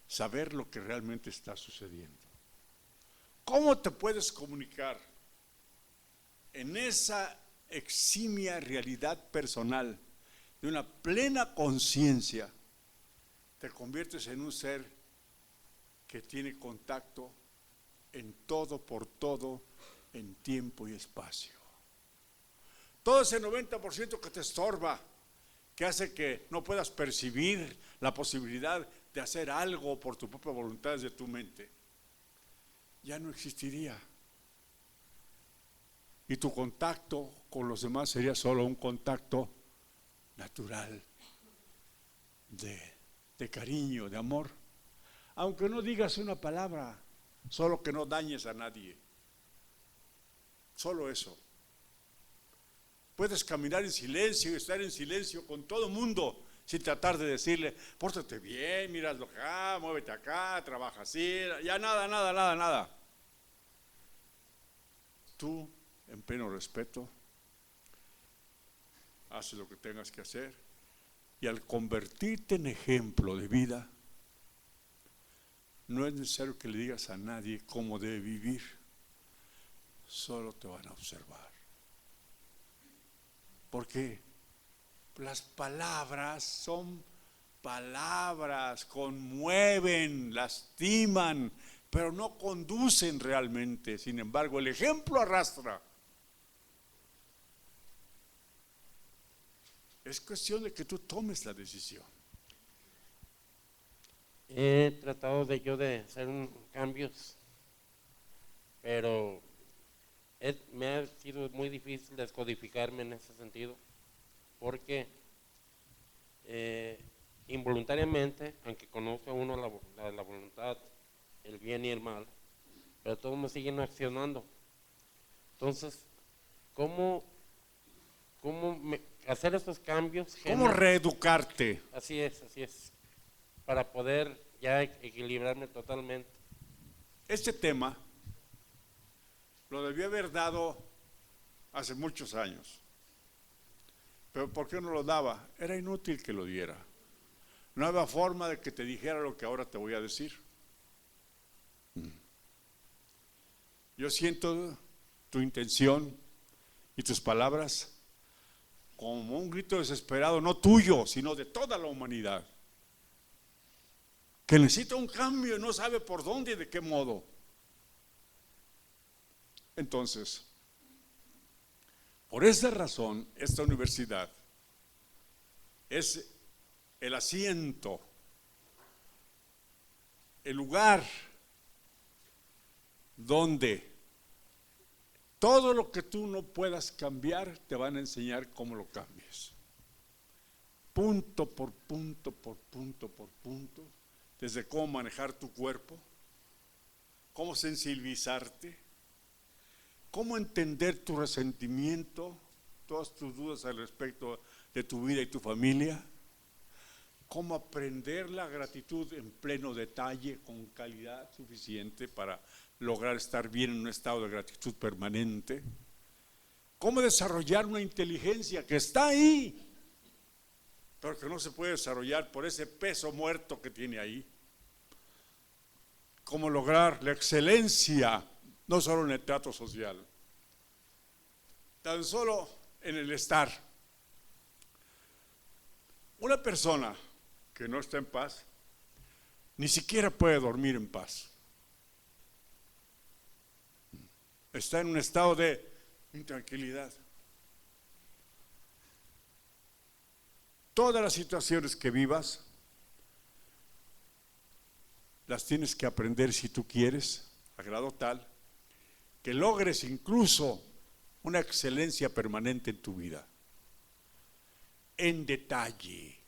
saber lo que realmente está sucediendo. ¿Cómo te puedes comunicar en esa eximia realidad personal de una plena conciencia? Te conviertes en un ser que tiene contacto en todo por todo, en tiempo y espacio. Todo ese 90% que te estorba, que hace que no puedas percibir la posibilidad de hacer algo por tu propia voluntad desde tu mente, ya no existiría. Y tu contacto con los demás sería solo un contacto natural de cariño, de amor. Aunque no digas una palabra, solo que no dañes a nadie. Solo eso. Puedes caminar en silencio y estar en silencio con todo el mundo sin tratar de decirle, pórtate bien, míralo acá, muévete acá, trabaja así, ya nada. Tú, en pleno respeto, haces lo que tengas que hacer y al convertirte en ejemplo de vida, no es necesario que le digas a nadie cómo debe vivir, solo te van a observar. Porque las palabras son palabras, conmueven, lastiman, pero no conducen realmente. Sin embargo, el ejemplo arrastra. Es cuestión de que tú tomes la decisión. He tratado de hacer cambios, pero me ha sido muy difícil descodificarme en ese sentido, porque involuntariamente, aunque conozca uno la voluntad, el bien y el mal, pero todos me siguen accionando. Entonces, ¿cómo hacer estos cambios? ¿Cómo reeducarte? Así es, para poder ya equilibrarme totalmente. Este tema lo debió haber dado hace muchos años. Pero ¿por qué no lo daba? Era inútil que lo diera. No había forma de que te dijera lo que ahora te voy a decir. Yo siento tu intención y tus palabras como un grito desesperado, no tuyo, sino de toda la humanidad, que necesita un cambio y no sabe por dónde y de qué modo. Entonces, por esa razón, esta universidad es el asiento, el lugar donde todo lo que tú no puedas cambiar, te van a enseñar cómo lo cambies. Punto por punto, por punto, por punto, desde cómo manejar tu cuerpo, cómo sensibilizarte, cómo entender tu resentimiento, todas tus dudas al respecto de tu vida y tu familia, cómo aprender la gratitud en pleno detalle, con calidad suficiente para lograr estar bien en un estado de gratitud permanente, cómo desarrollar una inteligencia que está ahí, pero que no se puede desarrollar por ese peso muerto que tiene ahí, cómo lograr la excelencia, no solo en el trato social, tan solo en el estar. Una persona que no está en paz, ni siquiera puede dormir en paz. Está en un estado de intranquilidad. Todas las situaciones que vivas, las tienes que aprender si tú quieres, a grado tal que logres incluso una excelencia permanente en tu vida. En detalle,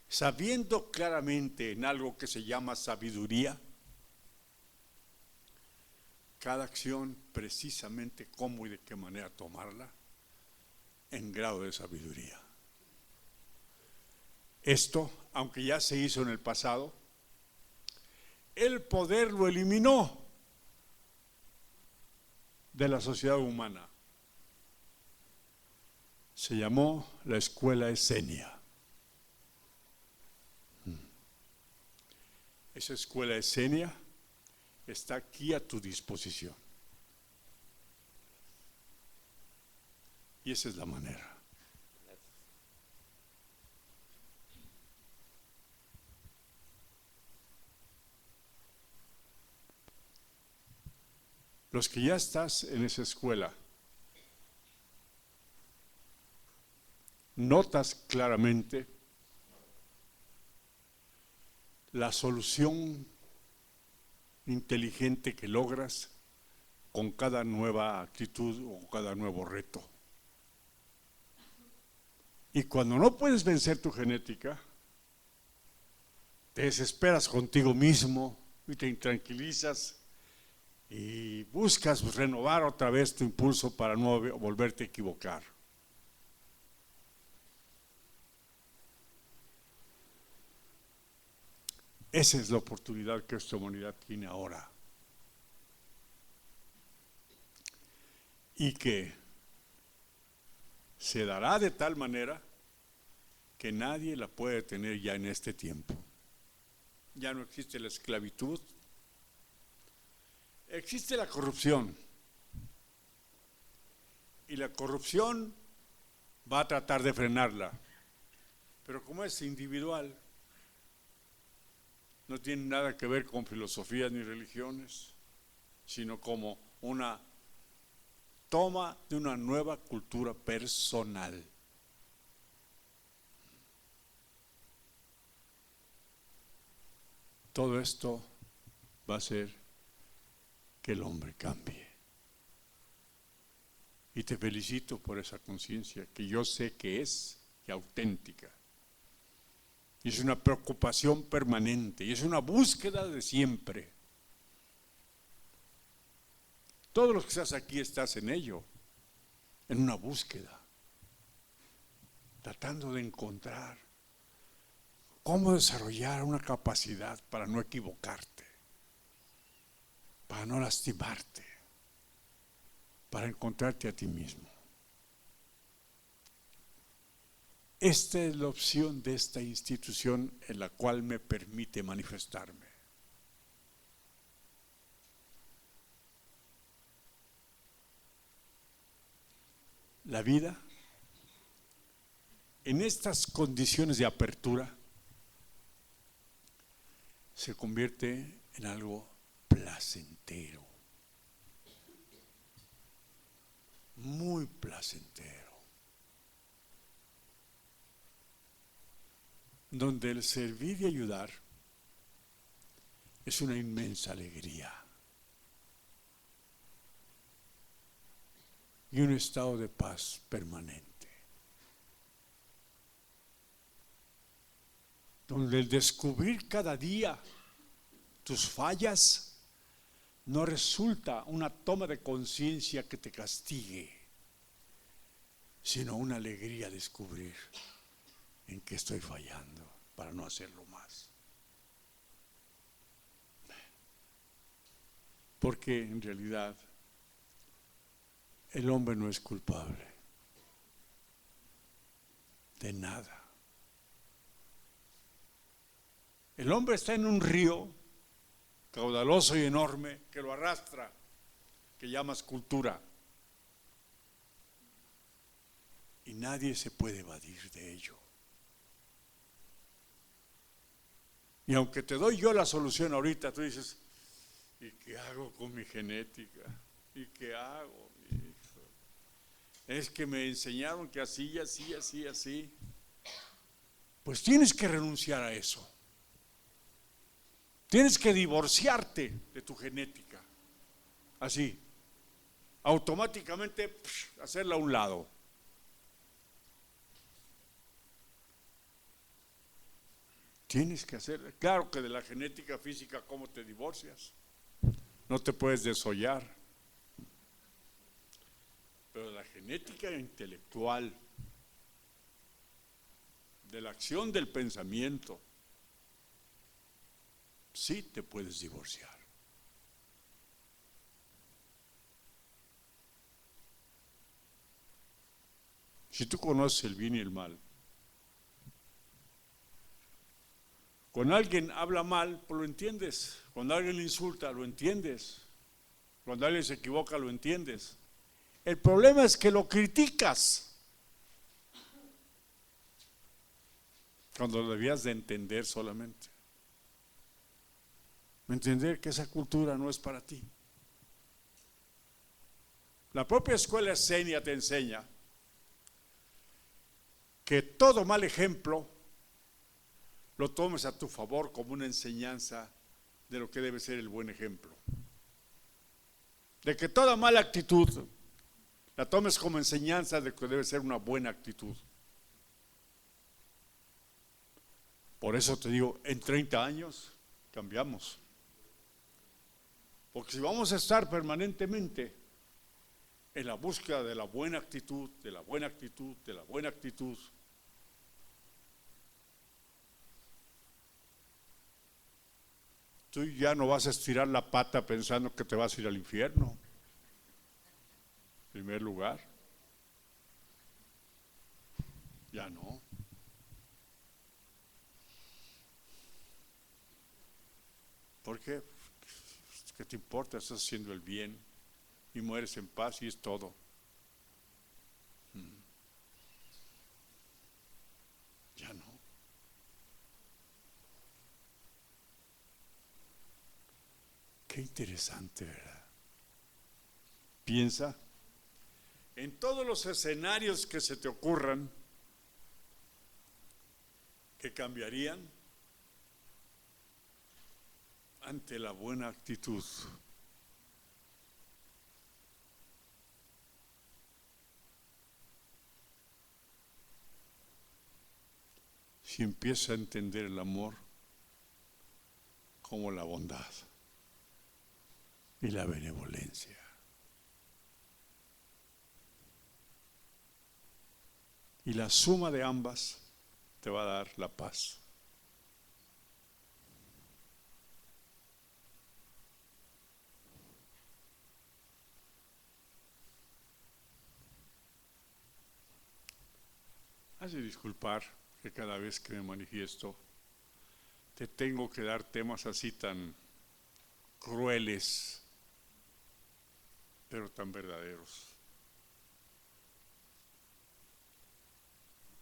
sabiendo claramente en algo que se llama sabiduría, cada acción precisamente cómo y de qué manera tomarla en grado de sabiduría. Esto, aunque ya se hizo en el pasado, el poder lo eliminó de la sociedad humana. Se llamó la escuela esenia. Esa escuela esenia está aquí a tu disposición. Y esa es la manera. Los que ya estás en esa escuela, notas claramente la solución inteligente que logras con cada nueva actitud o cada nuevo reto. Y cuando no puedes vencer tu genética, te desesperas contigo mismo y te intranquilizas y buscas renovar otra vez tu impulso para no volverte a equivocar. Esa es la oportunidad que esta humanidad tiene ahora. Y que se dará de tal manera que nadie la puede tener ya en este tiempo. ya no existe la esclavitud, existe la corrupción. Y la corrupción va a tratar de frenarla. Pero como es individual, no tiene nada que ver con filosofías ni religiones, sino como una toma de una nueva cultura personal. Todo esto va a hacer que el hombre cambie. Y te felicito por esa conciencia que yo sé que es y auténtica. Y es una preocupación permanente y es una búsqueda de siempre. Todos los que estás aquí estás en ello, en una búsqueda, tratando de encontrar cómo desarrollar una capacidad para no equivocarte, para no lastimarte, para encontrarte a ti mismo. Esta es la opción de esta institución en la cual me permite manifestarme. La vida, en estas condiciones de apertura, se convierte en algo placentero, muy placentero, donde el servir y ayudar es una inmensa alegría y un estado de paz permanente, donde el descubrir cada día tus fallas no resulta una toma de conciencia que te castigue, sino una alegría descubrir en qué estoy fallando para no hacerlo más. Porque en realidad el hombre no es culpable de nada. El hombre está en un río caudaloso y enorme que lo arrastra, que llamas cultura. Y nadie se puede evadir de ello. Y aunque te doy yo la solución ahorita, tú dices, ¿y qué hago con mi genética? ¿Y qué hago, mi hijo? Es que me enseñaron que así, así, así, así. Pues tienes que renunciar a eso. Tienes que divorciarte de tu genética. Así. Automáticamente hacerla a un lado. Tienes que hacer, claro que de la genética física, ¿cómo te divorcias? No te puedes desollar. Pero de la genética intelectual, de la acción del pensamiento, sí te puedes divorciar. Si tú conoces el bien y el mal, cuando alguien habla mal, pues lo entiendes. Cuando alguien le insulta, lo entiendes. Cuando alguien se equivoca, lo entiendes. El problema es que lo criticas. Cuando lo debías de entender solamente. Entender que esa cultura no es para ti. La propia escuela escénica te enseña que todo mal ejemplo lo tomes a tu favor como una enseñanza de lo que debe ser el buen ejemplo. De que toda mala actitud la tomes como enseñanza de que debe ser una buena actitud. Por eso te digo, en 30 años cambiamos. Porque si vamos a estar permanentemente en la búsqueda de la buena actitud, de la buena actitud, de la buena actitud, tú ya no vas a estirar la pata pensando que te vas a ir al infierno. En primer lugar. Ya no. qué? ¿Qué te importa? Estás haciendo el bien y mueres en paz y es todo. Ya no. Qué interesante, ¿verdad? Piensa en todos los escenarios que se te ocurran que cambiarían ante la buena actitud. Si empieza a entender el amor como la bondad y la benevolencia. Y la suma de ambas te va a dar la paz. Has de disculpar que cada vez que me manifiesto te tengo que dar temas así tan crueles, pero tan verdaderos.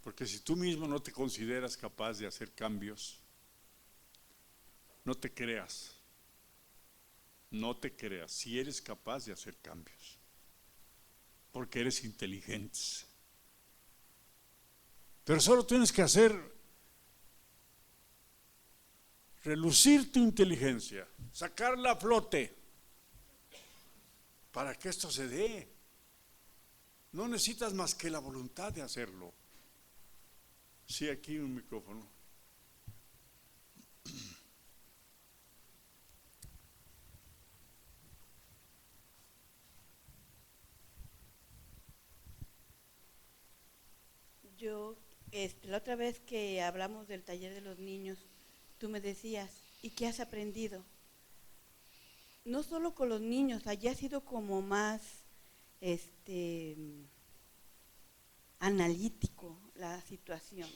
Porque si tú mismo no te consideras capaz de hacer cambios, no te creas, si eres capaz de hacer cambios, porque eres inteligente. Pero solo tienes que hacer relucir tu inteligencia, sacarla a flote, para que esto se dé. No necesitas más que la voluntad de hacerlo. Sí, aquí un micrófono. Yo, la otra vez que hablamos del taller de los niños, tú me decías, ¿y qué has aprendido? No solo con los niños, allí ha sido como más analítico la situación.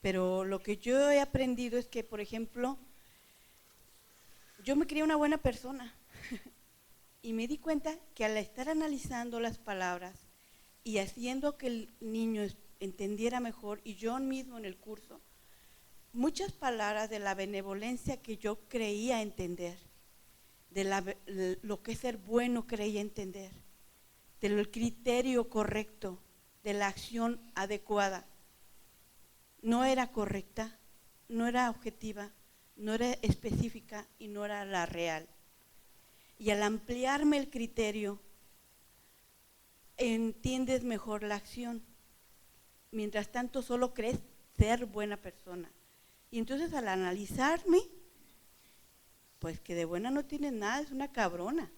Pero lo que yo he aprendido es que, por ejemplo, yo me creía una buena persona y me di cuenta que al estar analizando las palabras y haciendo que el niño entendiera mejor, y yo mismo en el curso, muchas palabras de la benevolencia que yo creía entender, de lo que es ser bueno creía entender, del criterio correcto, de la acción adecuada, no era correcta, no era objetiva, no era específica y no era la real. Y al ampliarme el criterio, entiendes mejor la acción. Mientras tanto, solo crees ser buena persona. Y entonces al analizarme, pues que de buena no tienes nada, es una cabrona.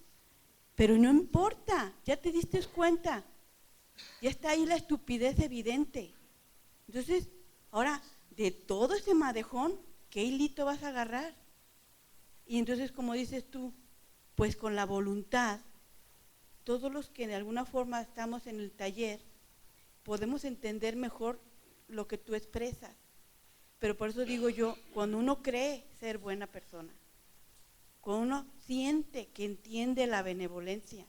Pero no importa, ya te diste cuenta, ya está ahí la estupidez evidente. Entonces, ahora, de todo ese madejón, ¿qué hilito vas a agarrar? Y entonces, como dices tú, pues con la voluntad, todos los que de alguna forma estamos en el taller, podemos entender mejor lo que tú expresas. Pero por eso digo yo, cuando uno cree ser buena persona, cuando uno siente que entiende la benevolencia,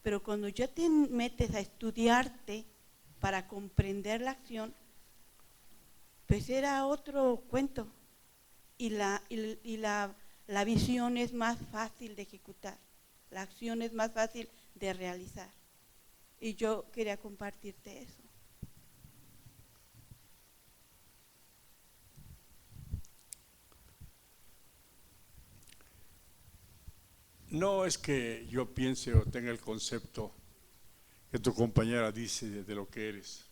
pero cuando ya te metes a estudiarte para comprender la acción, pues era otro cuento. Y la visión es más fácil de ejecutar, la acción es más fácil de realizar. Y yo quería compartirte eso. No es que yo piense o tenga el concepto que tu compañera dice de lo que eres,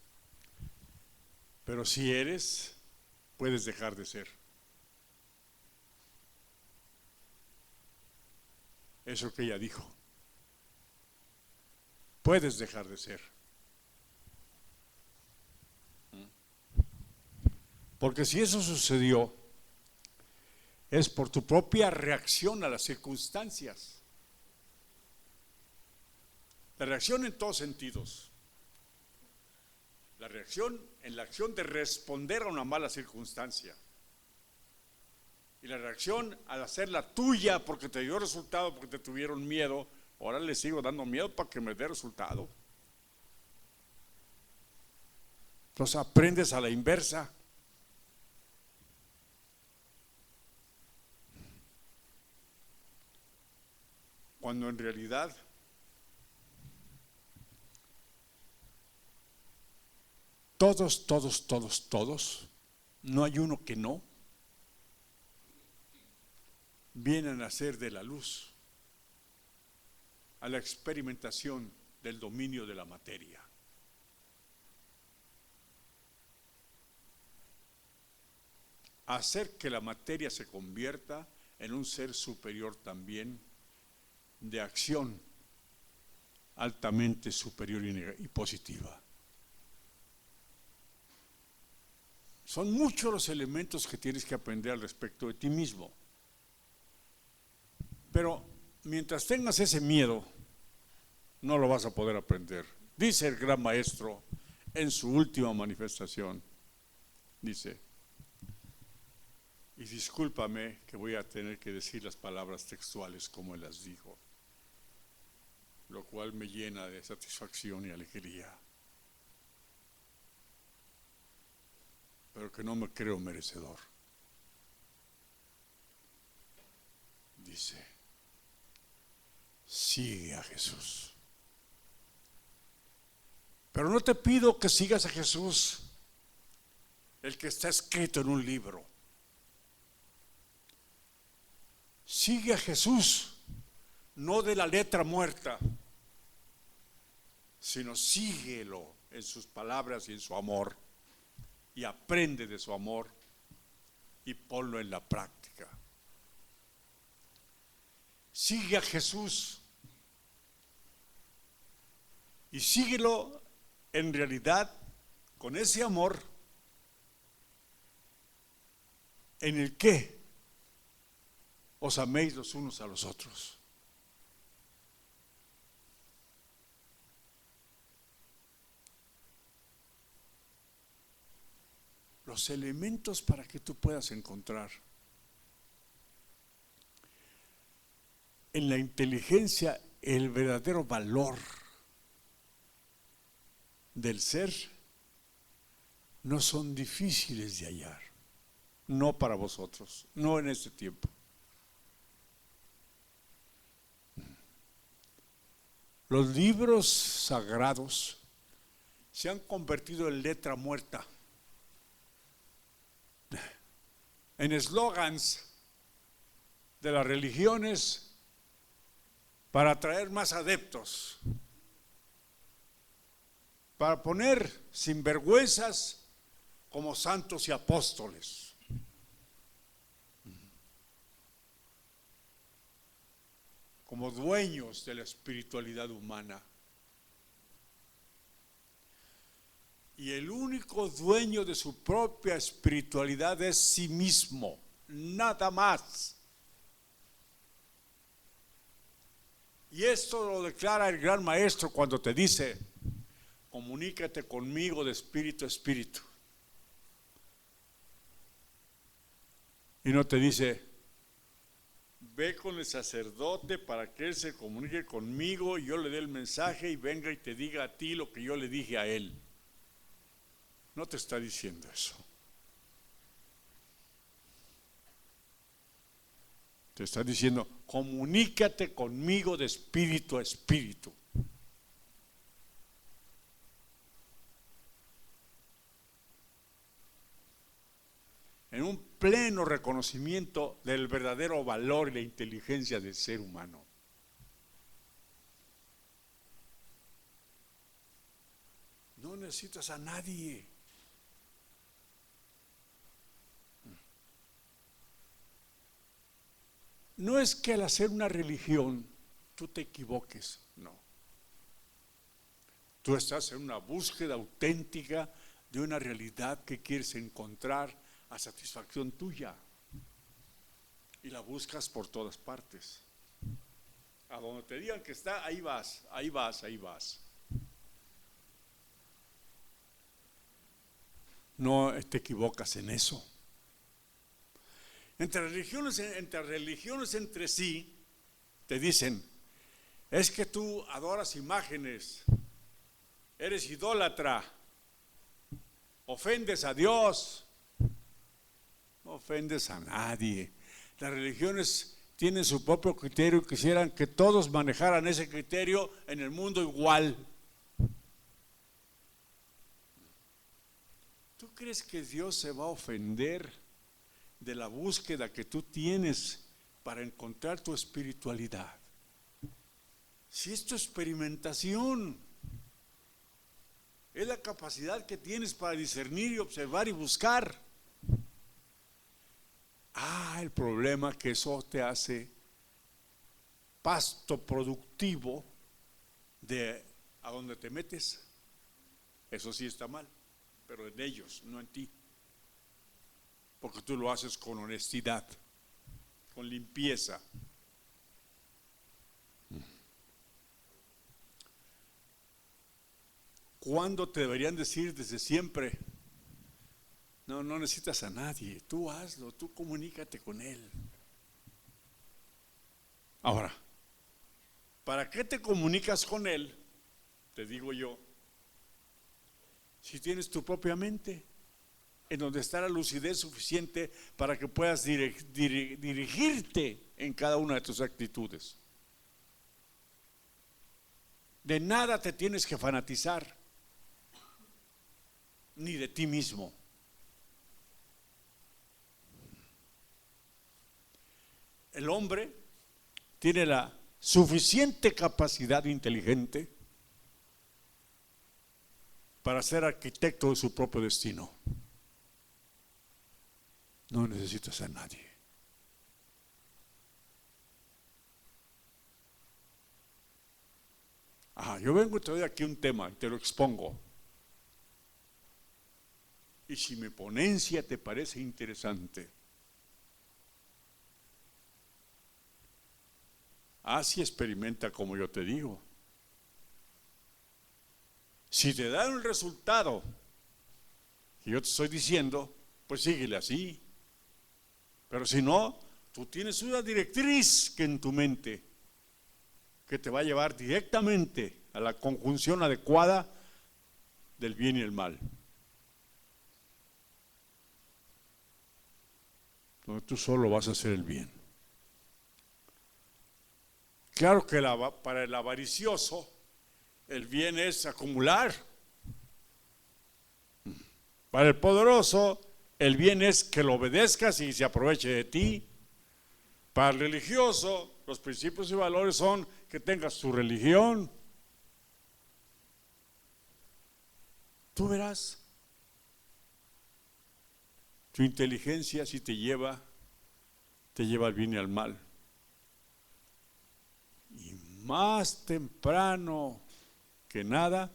pero si eres, puedes dejar de ser. Eso que ella dijo. Puedes dejar de ser. Porque si eso sucedió, es por tu propia reacción a las circunstancias. La reacción en todos sentidos. La reacción en la acción de responder a una mala circunstancia. Y la reacción al hacerla tuya porque te dio resultado, porque te tuvieron miedo, ahora le sigo dando miedo para que me dé resultado. Entonces aprendes a la inversa. Cuando en realidad todos, no hay uno que no, vienen a ser de la luz, a la experimentación del dominio de la materia. Hacer que la materia se convierta en un ser superior también, de acción altamente superior y positiva. Son muchos los elementos que tienes que aprender al respecto de ti mismo. Pero mientras tengas ese miedo, no lo vas a poder aprender. Dice el gran maestro en su última manifestación, dice, y discúlpame que voy a tener que decir las palabras textuales como él las dijo, lo cual me llena de satisfacción y alegría, pero que no me creo merecedor. Dice, sigue a Jesús. Pero no te pido que sigas a Jesús, el que está escrito en un libro. Sigue a Jesús, no de la letra muerta, sino síguelo en sus palabras y en su amor, y aprende de su amor y ponlo en la práctica. Sigue a Jesús y síguelo en realidad con ese amor en el que os améis los unos a los otros. Los elementos para que tú puedas encontrar en la inteligencia el verdadero valor del ser no son difíciles de hallar, no para vosotros, no en este tiempo. Los libros sagrados se han convertido en letra muerta, en eslogans de las religiones para atraer más adeptos, para poner sinvergüenzas como santos y apóstoles. Como dueños de la espiritualidad humana. Y el único dueño de su propia espiritualidad es sí mismo, nada más. Y esto lo declara el gran maestro cuando te dice, comunícate conmigo de espíritu a espíritu. Y no te dice, ve con el sacerdote para que él se comunique conmigo, y yo le dé el mensaje y venga y te diga a ti lo que yo le dije a él. No te está diciendo eso. Te está diciendo, comunícate conmigo de espíritu a espíritu. En un pleno reconocimiento del verdadero valor y la inteligencia del ser humano. No necesitas a nadie. No es que al hacer una religión tú te equivoques, no. Tú estás en una búsqueda auténtica de una realidad que quieres encontrar a satisfacción tuya. Y la buscas por todas partes. A donde te digan que está, ahí vas, ahí vas, ahí vas. No te equivocas en eso. Entre religiones entre sí, te dicen, es que tú adoras imágenes, eres idólatra, ofendes a Dios. No ofendes a nadie. Las religiones tienen su propio criterio y quisieran que todos manejaran ese criterio en el mundo igual. ¿Tú crees que Dios se va a ofender de la búsqueda que tú tienes para encontrar tu espiritualidad? Si es tu experimentación, es la capacidad que tienes para discernir y observar y buscar. El problema que eso te hace pasto productivo de a donde te metes. Eso sí está mal, pero en ellos, no en ti. Porque tú lo haces con honestidad, con limpieza. ¿Cuándo te deberían decir desde siempre? No necesitas a nadie, tú hazlo, tú comunícate con Él. Ahora, ¿para qué te comunicas con Él? Te digo yo, si tienes tu propia mente, en donde está la lucidez suficiente para que puedas dirigirte en cada una de tus actitudes. De nada te tienes que fanatizar, ni de ti mismo. El hombre tiene la suficiente capacidad inteligente para ser arquitecto de su propio destino. No necesitas a nadie. Yo vengo y te doy aquí un tema y te lo expongo. Y si mi ponencia te parece interesante, así experimenta como yo te digo. Si te dan un resultado que yo te estoy diciendo, pues síguele así. Pero si no, tú tienes una directriz que en tu mente que te va a llevar directamente a la conjunción adecuada del bien y el mal. Donde tú solo vas a hacer el bien. Claro que para el avaricioso el bien es acumular. Para el poderoso el bien es que lo obedezcas y se aproveche de ti. Para el religioso los principios y valores son que tengas tu religión. Tú verás. Tu inteligencia si te lleva al bien y al mal. Y más temprano que nada,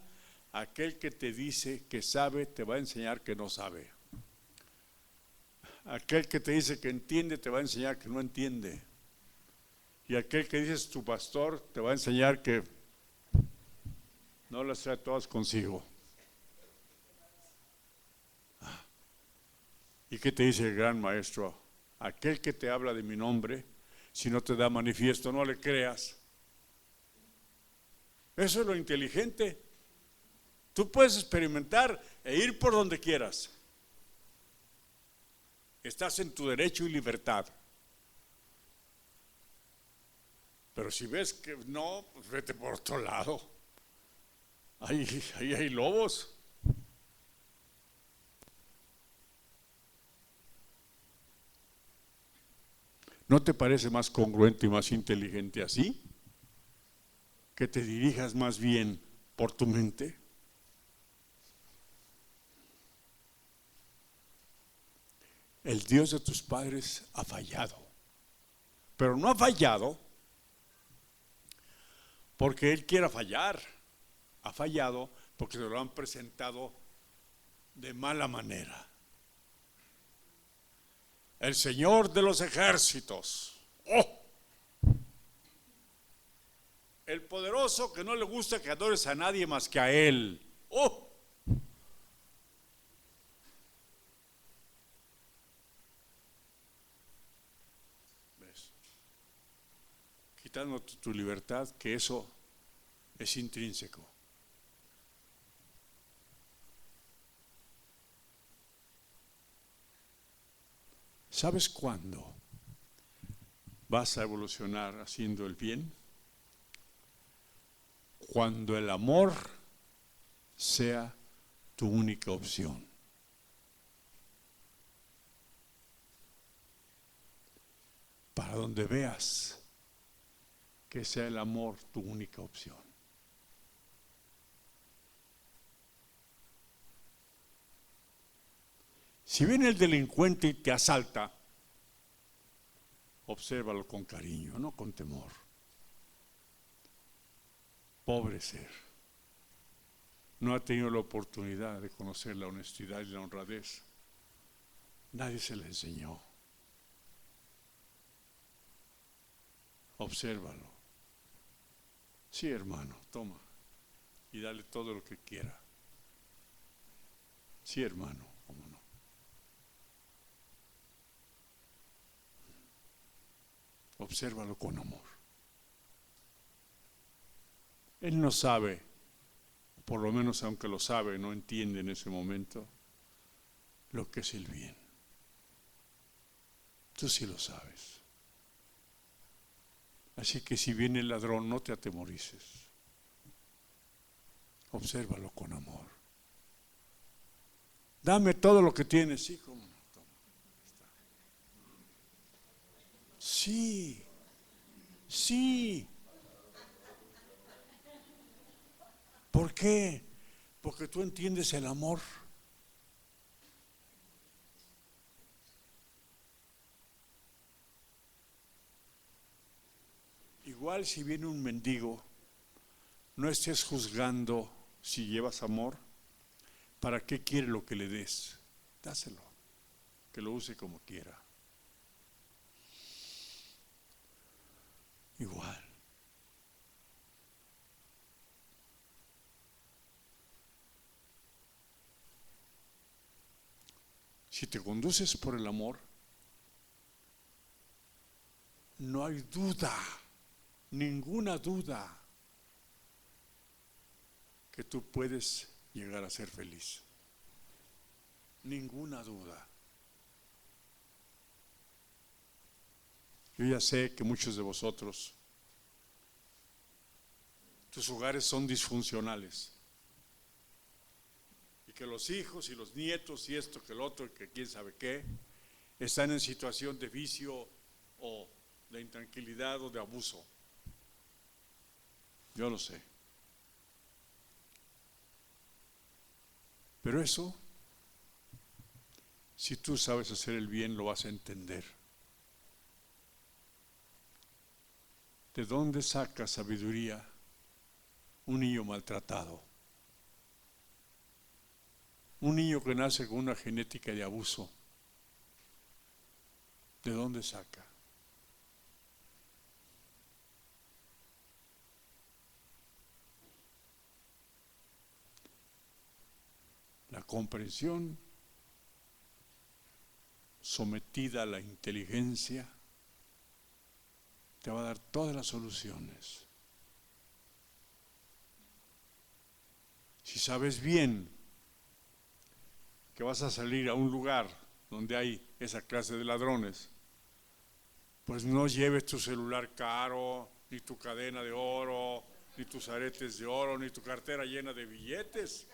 aquel que te dice que sabe te va a enseñar que no sabe. Aquel que te dice que entiende te va a enseñar que no entiende. Y aquel que dice es tu pastor te va a enseñar que no las trae todas consigo. ¿Y qué te dice el gran maestro? Aquel que te habla de mi nombre, si no te da manifiesto, no le creas. Eso es lo inteligente. Tú puedes experimentar e ir por donde quieras. Estás en tu derecho y libertad. Pero si ves que no, pues vete por otro lado. Ahí hay lobos. ¿No te parece más congruente y más inteligente así? Que te dirijas más bien por tu mente. El Dios de tus padres ha fallado, pero no ha fallado porque Él quiera fallar, ha fallado porque se lo han presentado de mala manera. El Señor de los ejércitos, el poderoso que no le gusta que adores a nadie más que a Él, quitando tu libertad, que eso es intrínseco. ¿Sabes cuándo vas a evolucionar haciendo el bien? Cuando el amor sea tu única opción. Para donde veas que sea el amor tu única opción. Si viene el delincuente y te asalta, obsérvalo con cariño, no con temor. Pobre ser. No ha tenido la oportunidad de conocer la honestidad y la honradez. Nadie se le enseñó. Obsérvalo. Sí, hermano, toma y dale todo lo que quiera. Sí, hermano, cómo no. Obsérvalo con amor. Él no sabe, por lo menos aunque lo sabe, no entiende en ese momento lo que es el bien. Tú sí lo sabes. Así que si viene el ladrón, no te atemorices. Obsérvalo con amor. Dame todo lo que tienes, sí, cómo no, toma. Sí, sí. ¿Por qué? Porque tú entiendes el amor. Igual si viene un mendigo, no estés juzgando si llevas amor. ¿Para qué quiere lo que le des? Dáselo, que lo use como quiera. Igual. Si te conduces por el amor, no hay duda, ninguna duda, que tú puedes llegar a ser feliz. Ninguna duda. Yo ya sé que muchos de vosotros, tus hogares son disfuncionales. Y que los hijos y los nietos y esto, que el otro, que quién sabe qué, están en situación de vicio o de intranquilidad o de abuso. Yo lo sé. Pero eso, si tú sabes hacer el bien, lo vas a entender. ¿De dónde saca sabiduría un niño maltratado? Un niño que nace con una genética de abuso. ¿De dónde saca? La comprensión sometida a la inteligencia te va a dar todas las soluciones. Si sabes bien que vas a salir a un lugar donde hay esa clase de ladrones, pues no lleves tu celular caro, ni tu cadena de oro, ni tus aretes de oro, ni tu cartera llena de billetes.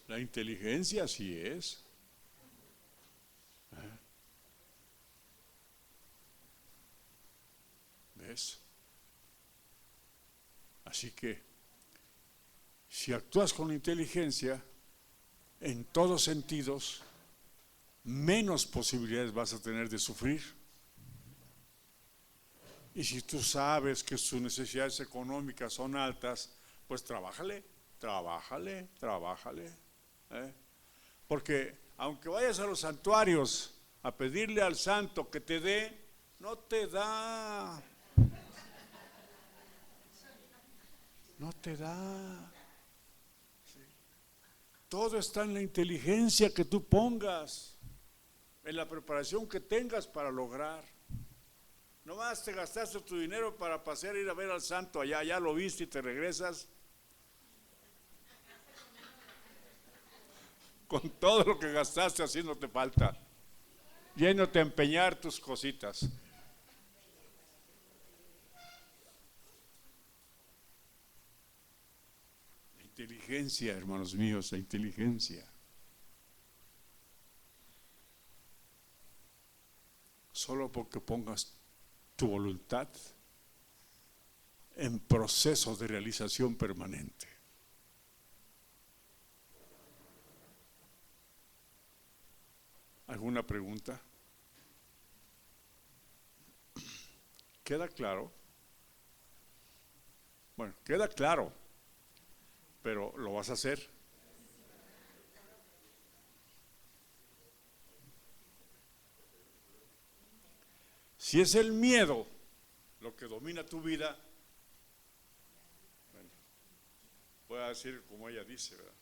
La inteligencia así es. ¿Ves? Así que, si actúas con inteligencia, en todos sentidos, menos posibilidades vas a tener de sufrir. Y si tú sabes que sus necesidades económicas son altas, pues trabájale. Porque aunque vayas a los santuarios a pedirle al santo que te dé, no te da. No te da. Sí. Todo está en la inteligencia que tú pongas, en la preparación que tengas para lograr. No más te gastaste tu dinero para pasear, ir a ver al santo allá, ya lo viste y te regresas con todo lo que gastaste, así no te falta, yéndote a empeñar tus cositas. La inteligencia, hermanos míos, la inteligencia. Solo porque pongas tu voluntad en proceso de realización permanente. ¿Alguna pregunta? ¿Queda claro? Bueno, queda claro, pero ¿lo vas a hacer? Si es el miedo lo que domina tu vida, bueno, voy a decir como ella dice, ¿verdad?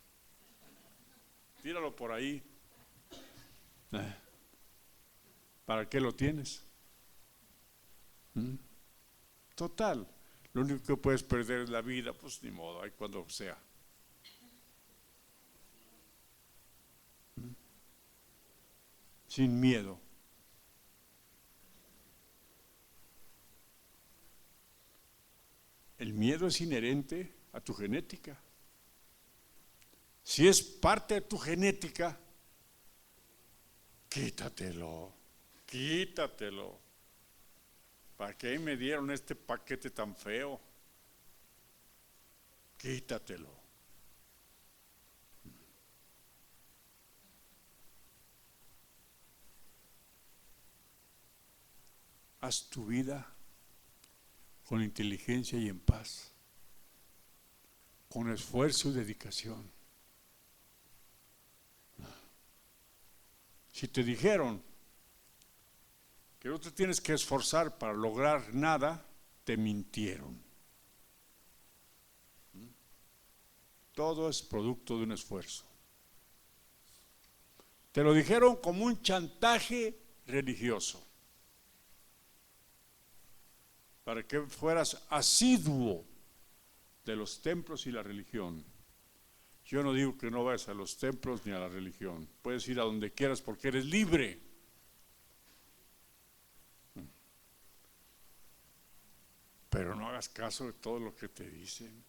Tíralo por ahí. ¿Para qué lo tienes? Total, lo único que puedes perder es la vida, pues ni modo, ahí cuando sea. Sin miedo. El miedo es inherente a tu genética. Si es parte de tu genética, quítatelo, quítatelo. ¿Para qué me dieron este paquete tan feo? Quítatelo. Haz tu vida con inteligencia y en paz, con esfuerzo y dedicación. Si te dijeron que no te tienes que esforzar para lograr nada, te mintieron. Todo es producto de un esfuerzo. Te lo dijeron como un chantaje religioso, para que fueras asiduo de los templos y la religión. Yo no digo que no vayas a los templos ni a la religión, puedes ir a donde quieras porque eres libre. Pero no hagas caso de todo lo que te dicen.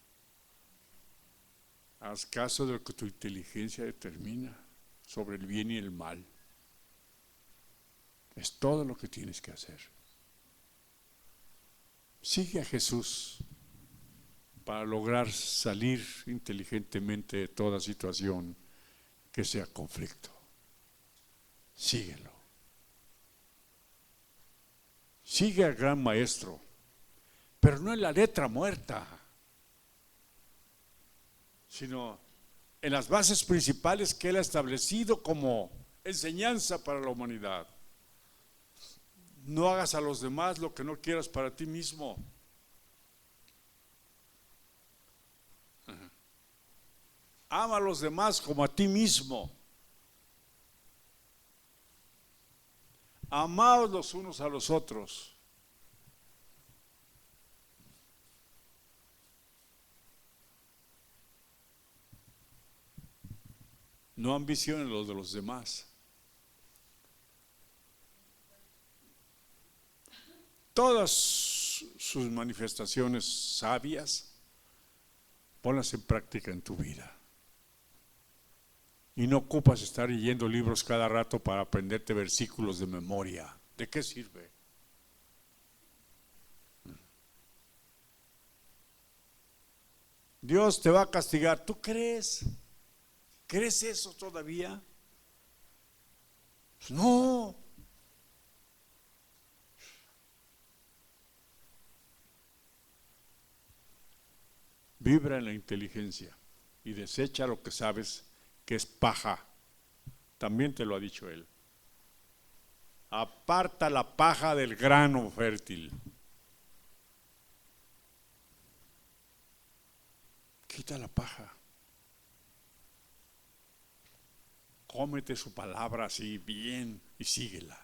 Haz caso de lo que tu inteligencia determina sobre el bien y el mal. Es todo lo que tienes que hacer. Sigue a Jesús para lograr salir inteligentemente de toda situación que sea conflicto. Síguelo. Sigue al gran maestro, pero no en la letra muerta, sino en las bases principales que Él ha establecido como enseñanza para la humanidad. No hagas a los demás lo que no quieras para ti mismo. Ama a los demás como a ti mismo. Amaos los unos a los otros. No ambicionen los de los demás. Todas sus manifestaciones sabias, ponlas en práctica en tu vida. Y no ocupas estar leyendo libros cada rato para aprenderte versículos de memoria. ¿De qué sirve? Dios te va a castigar. ¿Tú crees? ¿Crees eso todavía? Pues no. Vibra en la inteligencia y desecha lo que sabes que es paja. También te lo ha dicho Él. Aparta la paja del grano fértil. quita la paja. Cómete su palabra así bien y síguela.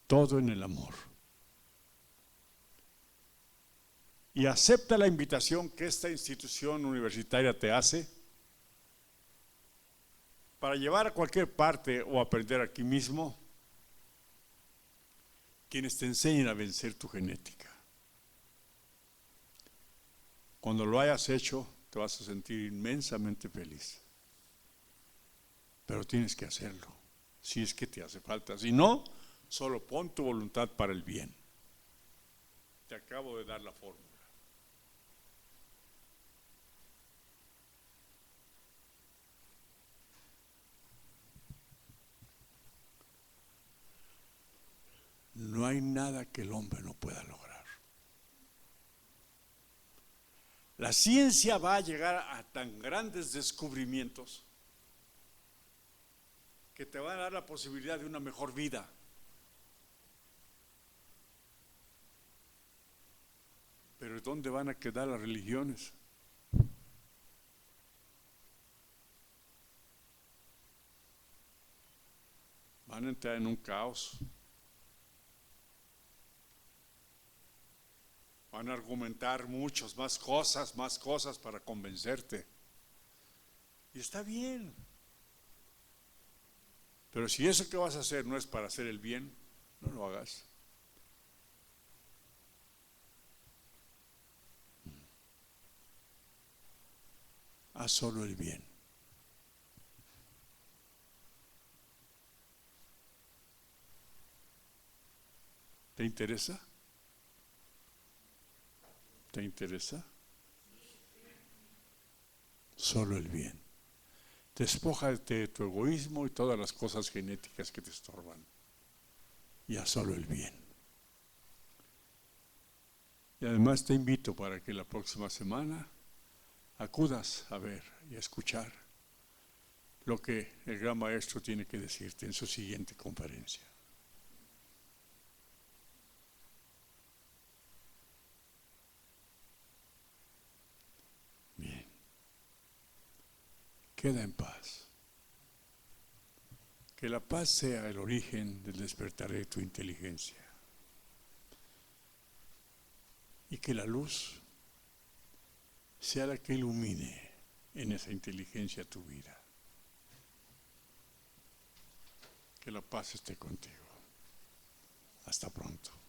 Todo en el amor. Y acepta la invitación que esta institución universitaria te hace para llevar a cualquier parte o aprender aquí mismo quienes te enseñen a vencer tu genética. Cuando lo hayas hecho, te vas a sentir inmensamente feliz. Pero tienes que hacerlo, si es que te hace falta. Si no, solo pon tu voluntad para el bien. Te acabo de dar la fórmula. No hay nada que el hombre no pueda lograr. La ciencia va a llegar a tan grandes descubrimientos que te van a dar la posibilidad de una mejor vida. Pero ¿dónde van a quedar las religiones? Van a entrar en un caos. Van a argumentar muchas más cosas para convencerte. Y está bien. Pero si eso que vas a hacer no es para hacer el bien, no lo hagas. Haz solo el bien. ¿Te interesa? ¿Te interesa? Solo el bien. Despójate de tu egoísmo y todas las cosas genéticas que te estorban. Y haz solo el bien. Y además te invito para que la próxima semana acudas a ver y a escuchar lo que el gran maestro tiene que decirte en su siguiente conferencia. Bien. Queda en paz. Que la paz sea el origen del despertar de tu inteligencia. Y que la luz sea la que ilumine en esa inteligencia tu vida. Que la paz esté contigo. Hasta pronto.